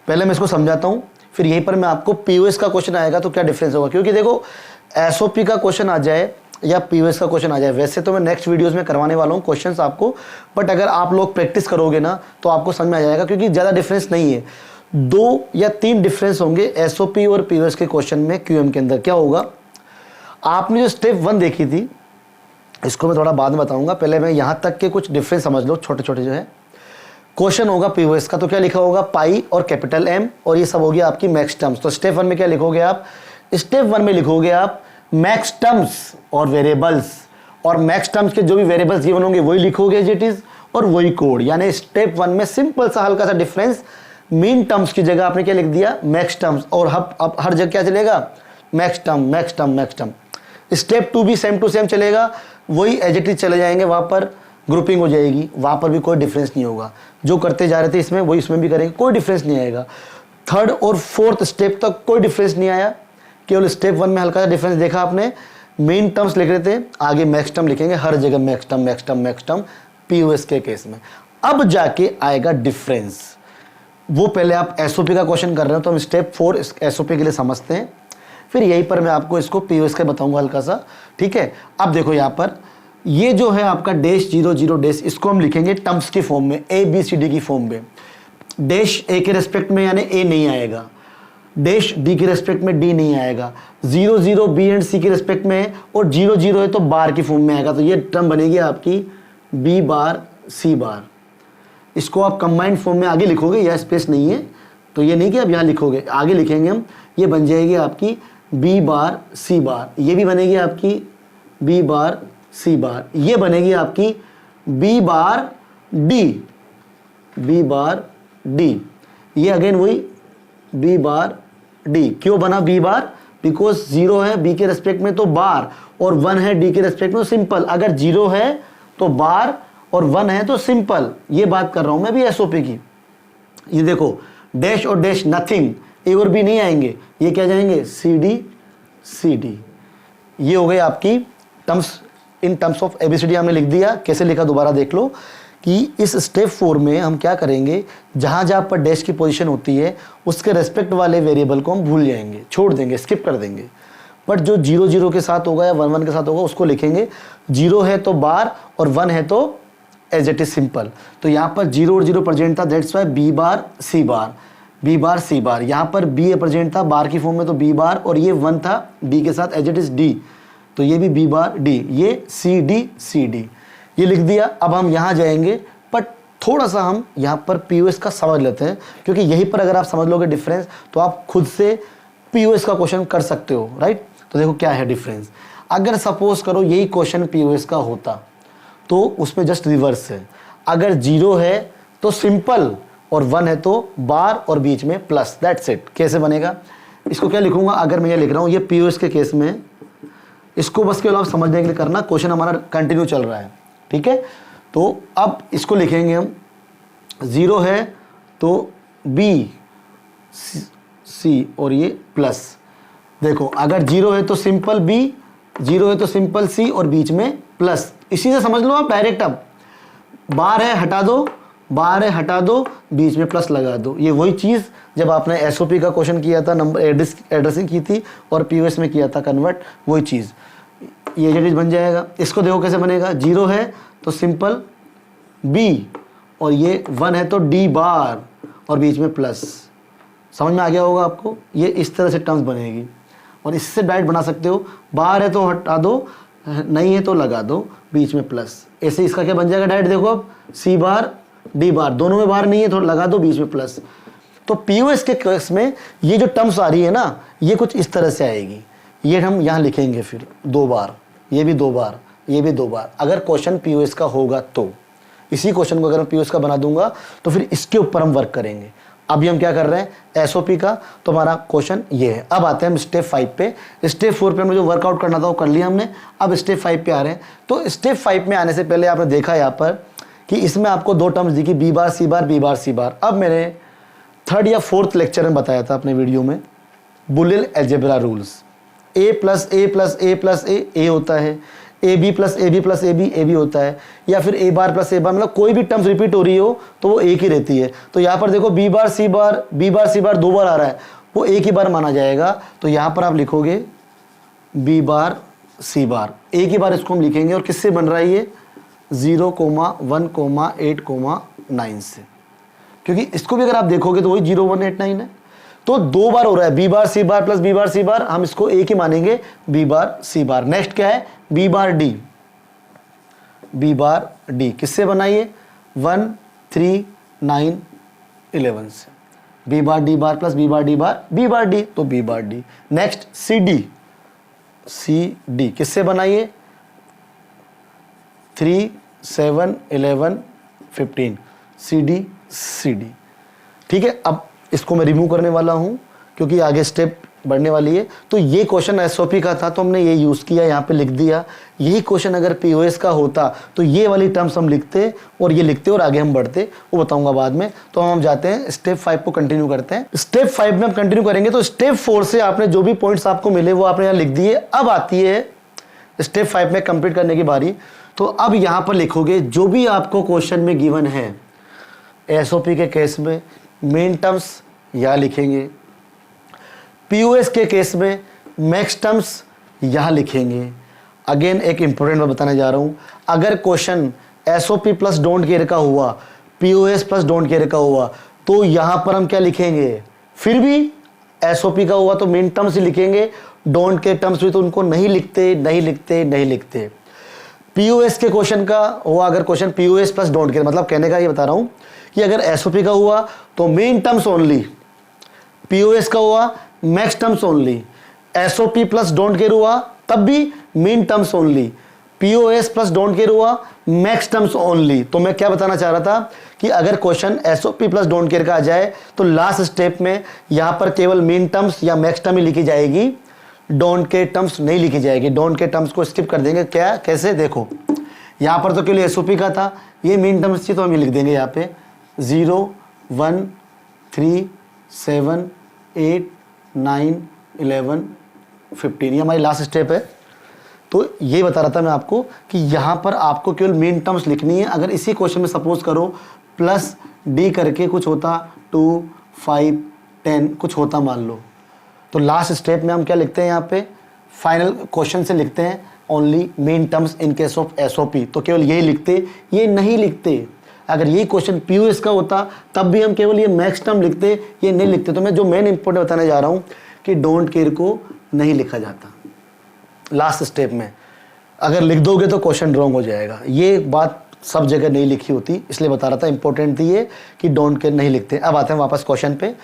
पहले मैं इसको समझाता हूँ, फिर यहीं पर मैं आपको पीओएस का क्वेश्चन आएगा तो क्या डिफरेंस होगा। क्योंकि देखो एसओपी का क्वेश्चन आ जाए या पीओएस का क्वेश्चन आ जाए, वैसे तो मैं नेक्स्ट वीडियोस में करवाने वाला हूँ क्वेश्चंस आपको, बट अगर आप लोग प्रैक्टिस करोगे ना तो आपको समझ में आ जाएगा, क्योंकि ज़्यादा डिफरेंस नहीं है, 2 या 3 डिफरेंस होंगे एसओपी और पीओएस के क्वेश्चन में। क्यूएम के अंदर क्या होगा, आपने जो स्टेप 1 देखी थी, इसको मैं थोड़ा बाद में बताऊंगा, पहले मैं यहाँ तक के कुछ डिफरेंस समझ लो, छोटे छोटे जो है। क्वेश्चन होगा पीओएस का, तो क्या लिखा होगा, पाई और कैपिटल एम, और ये सब होगी आपकी मैक्स टर्म्स। तो स्टेप 1 में क्या लिखोगे आप, स्टेप 1 में लिखोगे आप मैक्स टर्म्स और वेरिएबल्स, और मैक्स टर्म्स के जो भी वेरिएबल्स गिवन होंगे वही लिखोगे एज इट इज, और वही कोड। यानी स्टेप 1 में सिंपल सा हल्का सा डिफरेंस, मीन टर्म्स की जगह आपने क्या लिख दिया, मैक्स टर्म्स, और अब हर जगह क्या चलेगा, max term max term max term. Step 2 भी सेम टू सेम चलेगा, वही एज इट इज चले जाएंगे, वहाँ पर ग्रुपिंग हो जाएगी, वहाँ पर भी कोई डिफरेंस नहीं होगा। जो करते जा रहे थे इसमें वही इसमें भी करेंगे, कोई डिफरेंस नहीं आएगा। 3rd और 4th स्टेप तक कोई डिफरेंस नहीं आया, केवल स्टेप 1 में हल्का सा डिफरेंस देखा आपने, मेन टर्म्स लिख रहे थे, आगे मैक्स टर्म लिखेंगे, हर जगह max term max term max term POS के केस में। अब जाके आएगा डिफरेंस, वो पहले आप एसओपी का क्वेश्चन कर रहे हो, तो हम स्टेप 4 एसओपी के लिए समझते हैं, फिर यहीं पर मैं आपको इसको पीओएस का बताऊंगा हल्का सा, ठीक है। अब देखो यहाँ पर ये जो है आपका डैश 0 0 डैश, इसको हम लिखेंगे टर्म्स की फॉर्म में, ए बी सी डी की फॉर्म में। डैश ए के रेस्पेक्ट में यानी ए नहीं आएगा, डैश डी के रेस्पेक्ट में डी नहीं आएगा, 0 0 बी एंड सी के रेस्पेक्ट में है, और 0 0 है तो बार की फॉर्म में आएगा। तो ये टर्म बनेगी आपकी बी बार सी बार। इसको आप कंबाइंड फॉर्म में आगे लिखोगे, यह स्पेस नहीं है, तो ये नहीं कि आप यहाँ लिखोगे, आगे लिखेंगे हम, ये बन जाएगी आपकी बी बार सी बार, ये भी बनेगी आपकी बी बार सी बार, ये बनेगी आपकी B bar D, B bar D, ये अगेन वही बी बार डी। क्यों बना बी बार? बिकॉज 0 है बी के रेस्पेक्ट में तो बार, और 1 है डी के रेस्पेक्ट में तो सिंपल। अगर 0 है तो बार और 1 है तो सिंपल। ये बात कर रहा हूं मैं भी एसओपी की। ये देखो डैश और डैश नथिंग, ए और बी नहीं आएंगे, ये क्या जाएंगे सी डी सी डी। ये हो गई आपकी terms, in terms of A B C D हमने लिख दिया। कैसे लिखा दोबारा देख लो कि इस स्टेप 4 में हम क्या करेंगे, जहां जहां पर डैश की पोजीशन होती है उसके रेस्पेक्ट वाले वेरिएबल को हम भूल जाएंगे, छोड़ देंगे, स्किप कर देंगे। बट जो 0 0 के साथ होगा या 1 1 के साथ होगा उसको लिखेंगे। 0 है तो बार और 1 है तो एज इट इज सिंपल। तो यहाँ पर 0 और 0 प्रेजेंट था, that's why B bar C bar, B bar C bar. यहाँ पर बी प्रेजेंट था बार की फॉर्म में तो बी बार, और ये 1 था डी के साथ एज इट इज डी, तो ये भी बी बार डी, ये सी डी, ये लिख दिया। अब हम यहाँ जाएंगे, बट थोड़ा सा हम यहाँ पर पीओएस का समझ लेते हैं, क्योंकि यहीं पर अगर आप समझ लोगे डिफरेंस तो आप खुद से पीओएस का क्वेश्चन कर सकते हो, राइट। तो देखो क्या है डिफरेंस। अगर सपोज करो यही क्वेश्चन पीओएस का होता तो उसमें जस्ट रिवर्स है। अगर 0 है तो सिंपल और 1 है तो बार और बीच में प्लस, दैट्स इट। कैसे बनेगा इसको क्या लिखूंगा, अगर मैं ये लिख रहा हूँ ये पीओएस के केस में, इसको बस केवल आप समझने के लिए करना, क्वेश्चन हमारा कंटिन्यू चल रहा है, ठीक है। तो अब इसको लिखेंगे हम, 0 है तो बी सी और ये प्लस। देखो अगर 0 है तो सिंपल बी, 0 है तो सिंपल सी और बीच में प्लस। इसी से समझ लो आप डायरेक्ट। अब बार है हटा दो, बार है हटा दो, बीच में प्लस लगा दो। ये वही चीज़ जब आपने एसओपी का क्वेश्चन किया था, नंबर एड्रेसिंग की थी और पीओएस में किया था कन्वर्ट, वही चीज़ ये चीज बन जाएगा। इसको देखो कैसे बनेगा, 0 है तो सिंपल बी और ये 1 है तो डी बार और बीच में प्लस। समझ में आ गया होगा आपको। ये इस तरह से टर्म्स बनेगी और इससे डायरेक्ट बना सकते हो, बार है तो हटा दो, नहीं है तो लगा दो, बीच में प्लस। ऐसे इसका क्या बन जाएगा डायरेक्ट, देखो अब सी बार डी बार, दोनों में बार नहीं है तो लगा दो, बीच में प्लस। तो पीओएस के केस में ये जो टर्म्स आ रही है ना, ये कुछ इस तरह से आएगी। ये हम यहाँ लिखेंगे फिर 2 बार, ये भी 2 बार, ये भी 2 बार। अगर क्वेश्चन पीओएस का होगा तो इसी क्वेश्चन को अगर मैं पीओएस का बना दूंगा तो फिर इसके ऊपर हम वर्क करेंगे। अभी हम क्या कर रहे हैं एसओपी का, तो हमारा क्वेश्चन ये है। अब आते हैं हम स्टेप 5 पे। स्टेप 4 पे हमें जो वर्कआउट करना था वो कर लिया हमने। अब स्टेप 5 पे आ रहे हैं। तो स्टेप 5 में आने से पहले आपने देखा यहाँ पर कि इसमें आपको 2 टर्म्स दिखी, B bar C bar, B bar C बार। अब मैंने 3rd या 4th लेक्चर में बताया था अपने वीडियो में Boolean algebra rules, A plus A plus A plus A होता है, A B plus A B plus A B होता है, या फिर ए बार प्लस ए बार, मतलब कोई भी टर्म्स रिपीट हो रही हो तो वो एक ही रहती है। तो यहाँ पर देखो B bar C bar, B bar C बार 2 बार आ रहा है, वो एक ही बार माना जाएगा। तो यहाँ पर आप लिखोगे बी बार सी बार, एक ही बार इसको हम लिखेंगे। और किससे बन रहा है ये 0, 1, 8, 9 से, क्योंकि इसको भी अगर आप देखोगे तो वही 0, 1, 8, 9 है। तो 2 बार हो रहा है, B bar C bar plus B bar C बार, हम इसको एक ही मानेंगे बी बार सी बार। नेक्स्ट क्या है B bar D, B bar D किससे बनाइए 1, 3, 9, 11 से, B bar D bar plus B bar D bar, B bar D तो B bar D. Next C D, C D किससे बनाइए 3, 7, 11, 15, सी डी सी डी। ठीक है, अब इसको मैं रिमूव करने वाला हूं क्योंकि आगे स्टेप बढ़ने वाली है। तो ये क्वेश्चन एसओपी का था तो हमने ये यूज किया, यहाँ पे लिख दिया। यही क्वेश्चन अगर पीओएस का होता तो ये वाली टर्म्स हम लिखते और ये लिखते और आगे हम बढ़ते, वो बताऊंगा बाद में। तो हम जाते हैं स्टेप 5 को कंटिन्यू करते हैं। स्टेप 5 में हम कंटिन्यू करेंगे। तो स्टेप 4 से आपने जो भी पॉइंट्स आपको मिले वो आपने यहाँ लिख दिए। अब आती है स्टेप 5 में कंप्लीट करने की बारी। तो अब यहाँ पर लिखोगे जो भी आपको क्वेश्चन में गिवन है एसओपी के केस में मेन टर्म्स यहाँ लिखेंगे, पीओएस के केस में मैक्स टर्म्स यहाँ लिखेंगे। अगेन एक इंपॉर्टेंट मैं बताने जा रहा हूँ, अगर question SOP plus don't care का हुआ, पीओएस प्लस डोंट केयर का हुआ, तो यहाँ पर हम क्या लिखेंगे, फिर भी एसओपी का हुआ तो मेन टर्म्स ही लिखेंगे, डोंट केयर टर्म्स भी तो उनको नहीं लिखते। पीओएस के क्वेश्चन का हुआ अगर question POS plus don't care, मतलब कहने का ये बता रहा हूँ कि अगर एसओपी का हुआ तो मेन टर्म्स ओनली, पीओएस का हुआ max terms only, SOP plus don't care हुआ तब भी main terms only, POS plus don't care हुआ, मैक्स टर्म्स ओनली। तो मैं क्या बताना चाह रहा था कि अगर question SOP plus don't care का आ जाए तो लास्ट स्टेप में यहां पर केवल मीन टर्म्स या मैक्स टर्म ही लिखी जाएगी, डोंट केयर टर्म्स नहीं लिखी जाएगी। डोंट केयर टर्म्स को स्किप कर देंगे। क्या कैसे, देखो यहां पर तो केवल SOP का था, ये मीन टर्म्स थी तो हम ये लिख देंगे यहाँ पे 0 1 3 7 8 9 11 15, ये हमारी लास्ट स्टेप है। तो ये बता रहा था मैं आपको कि यहाँ पर आपको केवल मेन टर्म्स लिखनी है। अगर इसी क्वेश्चन में सपोज करो प्लस डी करके कुछ होता 2 5 10 कुछ होता मान लो, तो लास्ट स्टेप में हम क्या लिखते हैं यहाँ पे, फाइनल क्वेश्चन से लिखते हैं only main terms in case of SOP, तो केवल यही लिखते, ये नहीं लिखते। अगर ये क्वेश्चन POS का होता तब भी हम केवल ये मैक्स टर्म लिखते, ये नहीं लिखते। तो मैं जो मेन इंपॉर्टेंट बताने जा रहा हूँ कि डोंट केयर को नहीं लिखा जाता लास्ट स्टेप में। अगर लिख दोगे तो क्वेश्चन रॉन्ग हो जाएगा। ये बात सब जगह नहीं लिखी होती, इसलिए बता रहा था, इंपॉर्टेंट थी ये कि डोंट केयर नहीं लिखते। अब आते हैं वापस क्वेश्चन पे।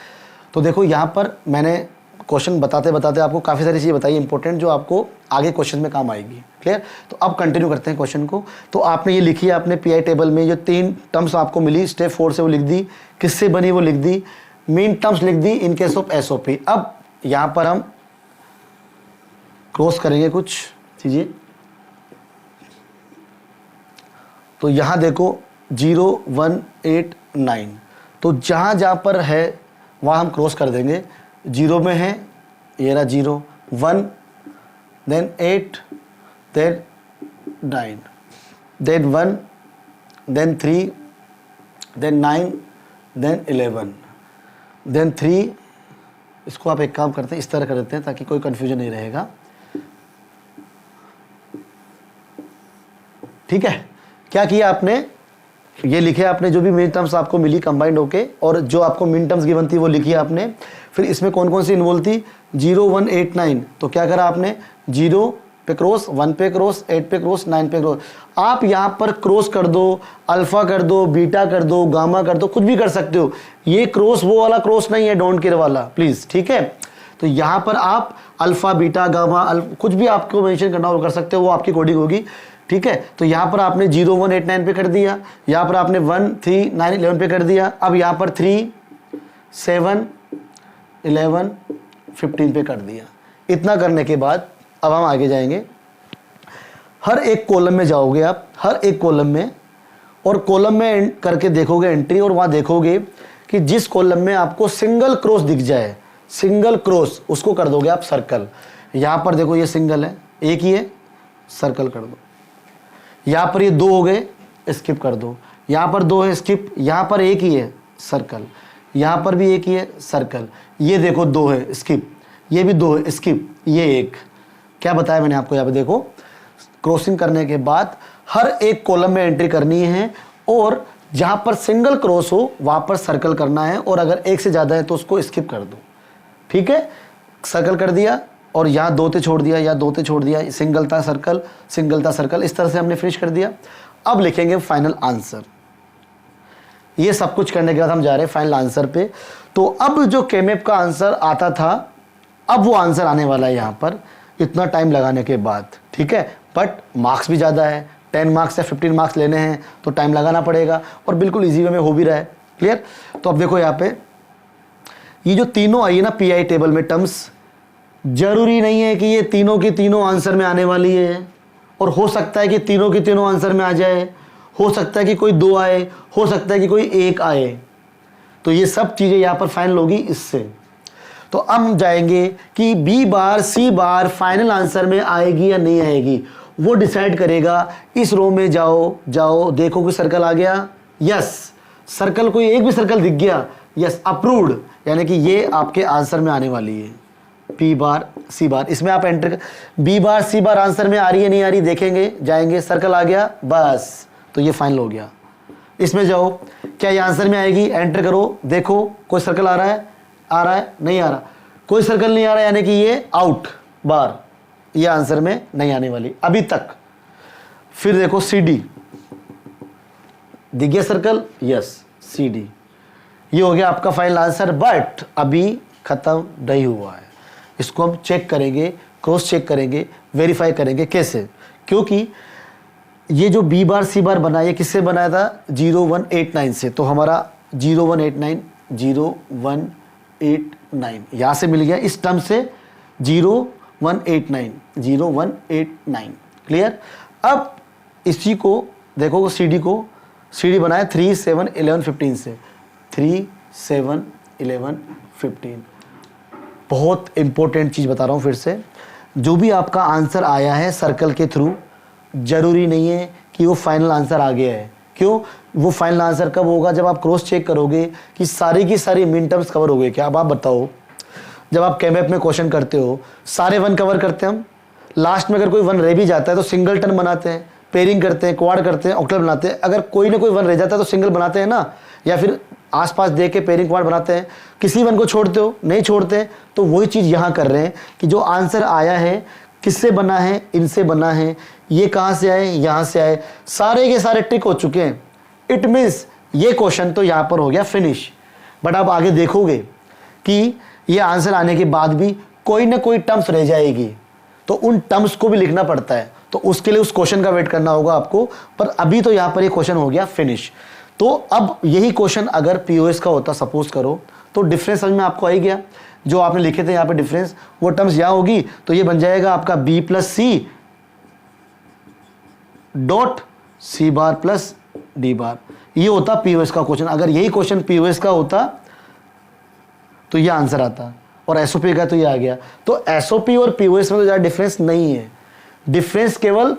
तो देखो यहाँ पर मैंने क्वेश्चन बताते बताते आपको काफ़ी सारी चीज़ें बताई इंपॉर्टेंट, जो आपको आगे क्वेश्चन में काम आएगी। क्लियर? तो अब कंटिन्यू करते हैं क्वेश्चन को। तो आपने ये लिखी है, आपने PI टेबल में जो 3 टर्म्स आपको मिली स्टेप 4 से वो लिख दी, किससे बनी वो लिख दी, मीन टर्म्स लिख दी इन केस ऑफ SOP। अब यहाँ पर हम क्रॉस करेंगे कुछ चीज़ें। तो यहाँ देखो 0 1 8 9, तो जहाँ जहाँ पर है वहाँ हम क्रॉस कर देंगे। 0 में है, ये रहा 0, 1 then 8 then 9 then 1 then 3 then 9 then 11 then 3। इसको आप एक काम करते हैं, इस तरह कर देते हैं ताकि कोई कंफ्यूजन नहीं रहेगा। ठीक है, क्या किया आपने, ये लिखे आपने जो भी मिन टर्म्स आपको मिली कंबाइंड होके, और जो आपको मिन टर्म्स गिवन थी वो लिखी आपने। फिर इसमें कौन कौन सी इन्वॉल्व थी, 0 1 8 9, तो क्या करा आपने, 0 पे क्रॉस, 1 पे क्रॉस, 8 पे क्रॉस, 9 पे क्रॉस। आप यहाँ पर क्रॉस कर दो, अल्फा कर दो, बीटा कर दो, गामा कर दो, कुछ भी कर सकते हो। ये क्रॉस वो वाला क्रॉस नहीं है डोंट केयर वाला, प्लीज। ठीक है, तो यहाँ पर आप अल्फा बीटा गामा कुछ भी आपको मेंशन करना हो कर सकते हो, वो आपकी कोडिंग होगी। ठीक है, तो यहाँ पर आपने 0 1 8 9 पे कर दिया, यहाँ पर आपने 1 3 9 11 पे कर दिया। अब यहाँ पर 3 7 11 15 पे कर दिया। इतना करने के बाद अब हम आगे जाएंगे, हर एक कॉलम में जाओगे आप, हर एक कॉलम में, और कॉलम में करके देखोगे एंट्री, और वहाँ देखोगे कि जिस कॉलम में आपको सिंगल क्रॉस दिख जाए, सिंगल क्रॉस, उसको कर दोगे आप सर्कल। यहाँ पर देखो ये सिंगल है, एक ही है, सर्कल कर दो। यहाँ पर ये 2 हो गए, स्किप कर दो। यहाँ पर 2 है, स्किप। यहाँ पर एक ही है, सर्कल। यहाँ पर भी एक ही है, सर्कल। ये देखो 2 है, स्किप। ये भी 2 है, स्किप। ये एक, क्या बताया मैंने आपको, यहाँ पे देखो क्रॉसिंग करने के बाद हर एक कॉलम में एंट्री करनी है, और जहाँ पर सिंगल क्रॉस हो वहाँ पर सर्कल करना है, और अगर एक से ज़्यादा है तो उसको स्किप कर दो। ठीक है, सर्कल कर दिया, और यहाँ 2 थे छोड़ दिया, या 2 थे छोड़ दिया, सिंगल था सर्कल, सिंगल था सर्कल, इस तरह से हमने फिनिश कर दिया। अब लिखेंगे फाइनल आंसर। ये सब कुछ करने के बाद हम जा रहे हैं फाइनल आंसर पे। तो अब जो केमेप का आंसर आता था, अब वो आंसर आने वाला है यहाँ पर, इतना टाइम लगाने के बाद। ठीक है, बट मार्क्स भी ज़्यादा है, 10 मार्क्स या 15 मार्क्स लेने हैं तो टाइम लगाना पड़ेगा, और बिल्कुल ईजी वे में हो भी रहा है। क्लियर? तो अब देखो यहाँ पे ये जो तीनों आई है ना PI टेबल में टर्म्स, जरूरी नहीं है कि ये तीनों की तीनों आंसर में आने वाली है, और हो सकता है कि तीनों की तीनों आंसर में आ जाए, हो सकता है कि कोई 2 आए, हो सकता है कि कोई 1 आए। तो ये सब चीज़ें यहाँ पर फाइनल होगी इससे। तो अब हम जाएंगे कि B बार C बार फाइनल आंसर में आएगी या नहीं आएगी, वो डिसाइड करेगा। इस रो में जाओ देखो कि सर्कल आ गया, यस, सर्कल कोई एक भी सर्कल दिख गया, यस, अप्रूव्ड, यानी कि ये आपके आंसर में आने वाली है P बार C बार। इसमें आप एंटर, B बार C बार आंसर में आ रही है नहीं आ रही देखेंगे, जाएंगे, सर्कल आ गया, बस, तो ये फाइनल हो गया। इसमें जाओ, क्या ये आंसर में आएगी, एंटर करो, देखो कोई सर्कल आ रहा है नहीं आ रहा, कोई सर्कल नहीं आ रहा, यानी कि ये आउट बार, ये आंसर में नहीं आने वाली अभी तक। फिर देखो CD, दिख गया सर्कल, यस, CD, ये हो गया आपका फाइनल आंसर। बट अभी खत्म नहीं हुआ है, इसको हम चेक करेंगे, क्रॉस चेक करेंगे, वेरीफाई करेंगे। कैसे? क्योंकि ये जो बी बार सी बार बना, ये किससे बनाया था? 0189 से। तो हमारा 0189 यहाँ से मिल गया, इस टर्म से 0189। क्लियर? अब इसी को देखो, सी डी बनाया 3 7 11 15 से, 3 7 11 15। बहुत इंपॉर्टेंट चीज़ बता रहा हूँ फिर से, जो भी आपका आंसर आया है सर्कल के थ्रू, जरूरी नहीं है कि वो फाइनल आंसर आ गया है। क्यों? वो फाइनल आंसर कब होगा? जब आप क्रॉस चेक करोगे कि सारी की सारी मिन टर्म्स कवर हो गए क्या। अब आप बताओ, जब आप केमैप में क्वेश्चन करते हो सारे वन कवर करते हैं हम, लास्ट में अगर कोई वन रह भी जाता है तो सिंगल टर्न बनाते हैं, पेयरिंग करते हैं, क्वाड करते हैं, ऑक्टल बनाते हैं। अगर कोई ना कोई वन रह जाता है तो सिंगल बनाते हैं ना, या फिर आसपास देख के पेयरिंग क्वाड बनाते हैं। किसी वन को छोड़ते हो? नहीं छोड़ते। तो वही चीज़ यहाँ कर रहे हैं कि जो आंसर आया है किससे बना है? इनसे बना है। ये कहाँ से आए? यहाँ से आए। सारे के सारे टिक हो चुके हैं। इट मीन्स ये क्वेश्चन तो यहाँ पर हो गया फिनिश। बट आप आगे देखोगे कि ये आंसर आने के बाद भी कोई ना कोई टर्म्स रह जाएगी, तो उन टर्म्स को भी लिखना पड़ता है। तो उसके लिए उस क्वेश्चन का वेट करना होगा आपको। पर अभी तो यहाँ पर ये क्वेश्चन हो गया फिनिश। तो अब यही क्वेश्चन अगर पीओएस का होता, सपोज करो, तो डिफरेंस समझ में आपको आ ही गया। जो आपने लिखे थे यहाँ पे डिफरेंस, वो टर्म्स यहाँ होगी, तो ये बन जाएगा आपका B plus C dot C bar plus D bar. ये होता पीओएस का क्वेश्चन। अगर यही क्वेश्चन पीओएस का होता तो ये आंसर आता, और एसओपी का तो ये आ गया। तो एसओपी और पीओएस में तो ज़्यादा डिफरेंस नहीं है। डिफरेंस केवल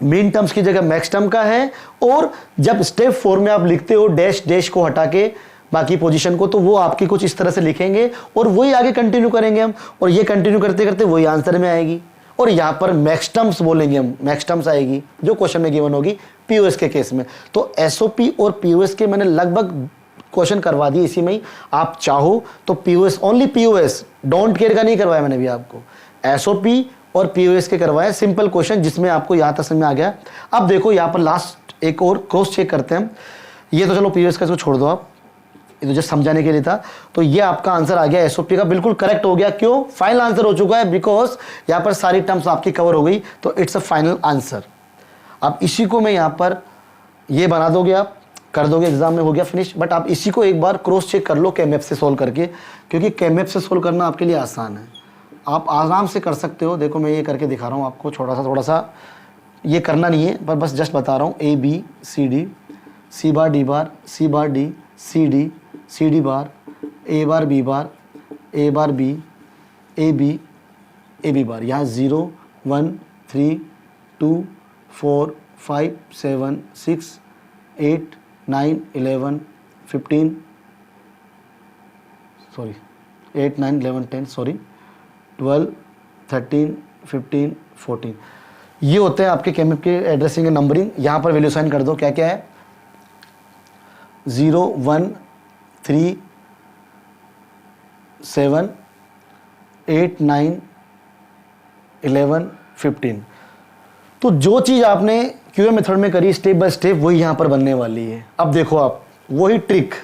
मीन टर्म्स की जगह मैक्स टर्म का है। और जब स्टेप 4 में आप लिखते हो डैश डैश को हटा के बाकी पोजीशन को, तो वो आपकी कुछ इस तरह से लिखेंगे और वही आगे कंटिन्यू करेंगे हम, और ये कंटिन्यू करते करते वही आंसर में आएगी। और यहाँ पर मैक्स टर्म्स बोलेंगे हम, मैक्स टर्म्स आएगी जो क्वेश्चन में गिवन होगी पीओएस के केस में। तो एसओपी और पीओएस के मैंने लगभग क्वेश्चन करवा दिए इसी में ही। आप चाहो तो POS, only POS, don't care का नहीं करवाया मैंने भी आपको, एसओपी और पीओएस के करवाए सिंपल क्वेश्चन, जिसमें आपको यहाँ तक समझ में आ गया। अब देखो यहाँ पर लास्ट एक और क्रॉस चेक करते हैं। ये तो चलो पीओएस का इसको छोड़ दो आप, ये तो जस्ट समझाने के लिए था। तो ये आपका आंसर आ गया एसओपी का, बिल्कुल करेक्ट हो गया। क्यों? फाइनल आंसर हो चुका है, बिकॉज यहाँ पर सारी टर्म्स आपकी कवर हो गई, तो इट्स अ फाइनल आंसर। अब इसी को मैं यहाँ पर ये बना दोगे, आप कर दोगे, एग्जाम में हो गया फिनिश। बट आप इसी को एक बार क्रॉस चेक कर लो केमैप से सोल्व करके, क्योंकि केमैप से सोल्व करना आपके लिए आसान है, आप आराम से कर सकते हो। देखो मैं ये करके दिखा रहा हूँ आपको, थोड़ा सा ये करना नहीं है, पर बस जस्ट बता रहा हूँ। A B C D, C bar D bar, C bar D, C D bar, A bar B bar, A bar B, A B bar. यहाँ 0 1 3 2 4 5 7 6 8 9 11 15 सॉरी 8 9 11 10 सॉरी 12 13 15 14। ये होते हैं आपके केमैप के एड्रेसिंग एंड नंबरिंग। यहाँ पर वैल्यू साइन कर दो, क्या क्या है? 0 1 3 7 8 9 11 15। तो जो चीज़ आपने क्यूएम मेथड में करी स्टेप बाय स्टेप, वही यहाँ पर बनने वाली है। अब देखो आप वही ट्रिक,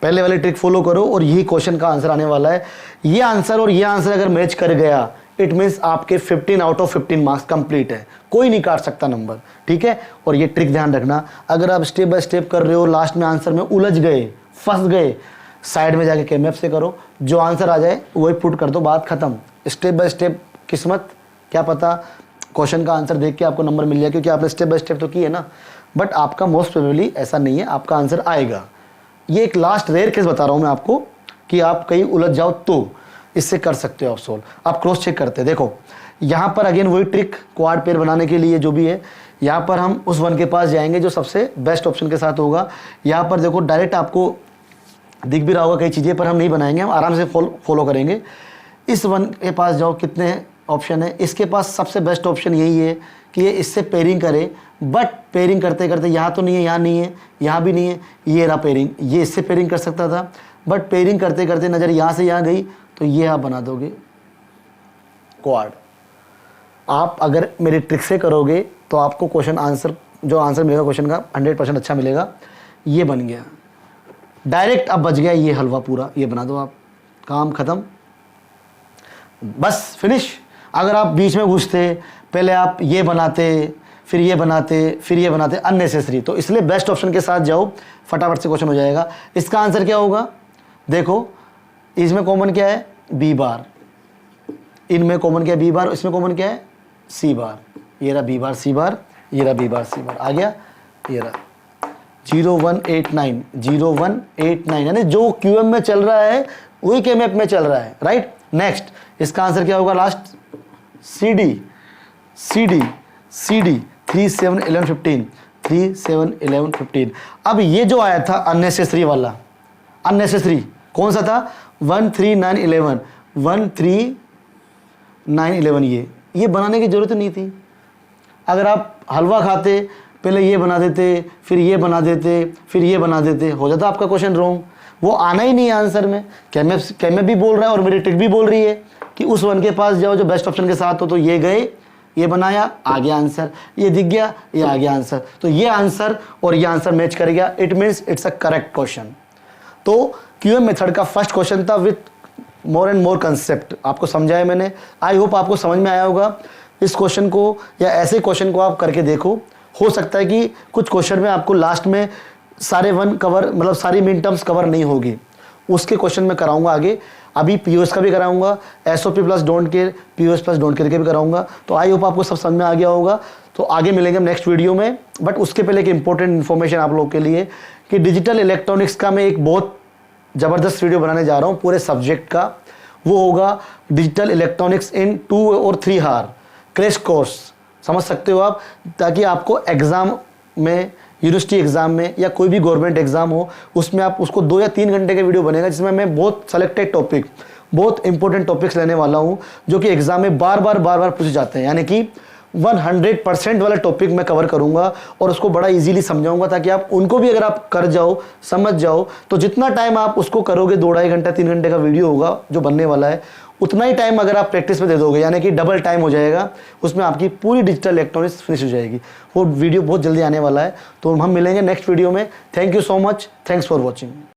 पहले वाली ट्रिक फॉलो करो और यही क्वेश्चन का आंसर आने वाला है। ये आंसर और ये आंसर अगर मैच कर गया, इट मीन्स आपके 15 आउट ऑफ 15 मार्क्स कंप्लीट है, कोई नहीं काट सकता नंबर। ठीक है? और ये ट्रिक ध्यान रखना, अगर आप स्टेप बाय स्टेप कर रहे हो, लास्ट में आंसर में उलझ गए, फंस गए, साइड में जाके केमैप से करो, जो आंसर आ जाए वही पुट कर दो, बात खत्म। स्टेप बाय स्टेप किस्मत, क्या पता क्वेश्चन का आंसर देख के आपको नंबर मिल जाए, क्योंकि आपने स्टेप बाय स्टेप तो की है ना। बट आपका मोस्ट प्रोबेबली ऐसा नहीं है, आपका आंसर आएगा। ये एक लास्ट रेयर केस बता रहा हूँ मैं आपको कि आप कहीं उलझ जाओ तो इससे कर सकते हो आप सोल्व। आप क्रॉस चेक करते हैं, देखो यहाँ पर अगेन वही ट्रिक, क्वाड पेयर बनाने के लिए जो भी है, यहाँ पर हम उस वन के पास जाएंगे जो सबसे बेस्ट ऑप्शन के साथ होगा। यहाँ पर देखो डायरेक्ट आपको दिख भी रहा होगा कई चीज़ें, पर हम नहीं बनाएंगे, हम आराम से फॉलो करेंगे। इस वन के पास जाओ, कितने ऑप्शन है, इसके पास सबसे बेस्ट ऑप्शन यही है कि ये इससे पेयरिंग करे। बट पेयरिंग करते करते यहाँ तो नहीं है, यहाँ नहीं है, यहाँ भी नहीं है, ये रहा पेयरिंग, ये इससे पेयरिंग कर सकता था। बट पेयरिंग करते करते नज़र यहाँ से यहाँ गई, तो ये आप बना दोगे क्वाड। आप अगर मेरी ट्रिक से करोगे तो आपको क्वेश्चन आंसर, जो आंसर मिलेगा क्वेश्चन का 100% अच्छा मिलेगा। ये बन गया डायरेक्ट, अब बच गया ये हलवा पूरा, ये बना दो आप, काम खत्म, बस फिनिश। अगर आप बीच में घुसते, पहले आप ये बनाते, फिर ये बनाते अननेसेसरी। तो इसलिए बेस्ट ऑप्शन के साथ जाओ, फटाफट से क्वेश्चन हो जाएगा। इसका आंसर क्या होगा, देखो इसमें कॉमन क्या है, बी बार, इनमें कॉमन क्या है, बी बार, इसमें कॉमन क्या है, सी बार। ये रहा बी बार सी बार, ये रहा बी बार सी बार, आ गया, ये रहा 0189 यानी जो क्यूएम में चल रहा है वही केमैप में चल रहा है, राइट। नेक्स्ट इसका आंसर क्या होगा, लास्ट सी डी 371115। अब ये जो आया था अननेसेसरी वाला, अननेसेसरी कौन सा था, 13911 ये बनाने की जरूरत नहीं थी। अगर आप हलवा खाते, पहले ये बना देते, फिर ये बना देते, फिर ये बना देते, हो जाता आपका क्वेश्चन रॉन्ग। वो आना ही नहीं है आंसर में। कैमैप भी बोल रहा है और मेरी ट्रिक भी बोल रही है कि उस वन के पास जाओ जो बेस्ट ऑप्शन के साथ हो। तो ये गए, ये बनाया, आ गया आंसर, ये दिख गया, ये आ गया आंसर। तो ये आंसर और ये आंसर मैच कर गया, it means it's a correct question. तो क्यूएम मेथड का फर्स्ट क्वेश्चन था with more and more concept, आपको समझाया मैंने। आई होप आपको समझ में आया होगा। इस क्वेश्चन को या ऐसे क्वेश्चन को आप करके देखो, हो सकता है कि कुछ क्वेश्चन में आपको लास्ट में सारे वन कवर, मतलब सारी मिन टर्म्स कवर नहीं होगी, उसके क्वेश्चन में कराऊंगा आगे। अभी पीओएस का भी कराऊंगा, SOP plus don't care, POS plus don't care के भी कराऊंगा। तो आई होप आपको सब समझ में आ गया होगा। तो आगे मिलेंगे नेक्स्ट वीडियो में। बट उसके पहले एक इंपॉर्टेंट इन्फॉर्मेशन आप लोगों के लिए कि डिजिटल इलेक्ट्रॉनिक्स का मैं एक बहुत ज़बरदस्त वीडियो बनाने जा रहा हूँ पूरे सब्जेक्ट का। वो होगा डिजिटल इलेक्ट्रॉनिक्स इन 2 और 3 आवर क्रैश कोर्स, समझ सकते हो आप, ताकि आपको एग्ज़ाम में, यूनिवर्सिटी एग्जाम में या कोई भी गवर्नमेंट एग्जाम हो, उसमें आप उसको 2 या 3 घंटे का वीडियो बनेगा, जिसमें मैं बहुत सेलेक्टेड टॉपिक, बहुत इंपॉर्टेंट टॉपिक्स लेने वाला हूं जो कि एग्जाम में बार बार पूछे जाते हैं। यानी कि 100% वाला टॉपिक मैं कवर करूंगा और उसको बड़ा इजीली समझाऊंगा, ताकि आप उनको भी अगर आप कर जाओ, समझ जाओ, तो जितना टाइम आप उसको करोगे, 2-2.5 घंटा 3 घंटे का वीडियो होगा जो बनने वाला है, उतना ही टाइम अगर आप प्रैक्टिस में दे दोगे, यानी कि डबल टाइम हो जाएगा, उसमें आपकी पूरी डिजिटल इलेक्ट्रॉनिक्स फिनिश हो जाएगी। वो वीडियो बहुत जल्दी आने वाला है। तो हम मिलेंगे नेक्स्ट वीडियो में। Thank you so much, thanks for watching.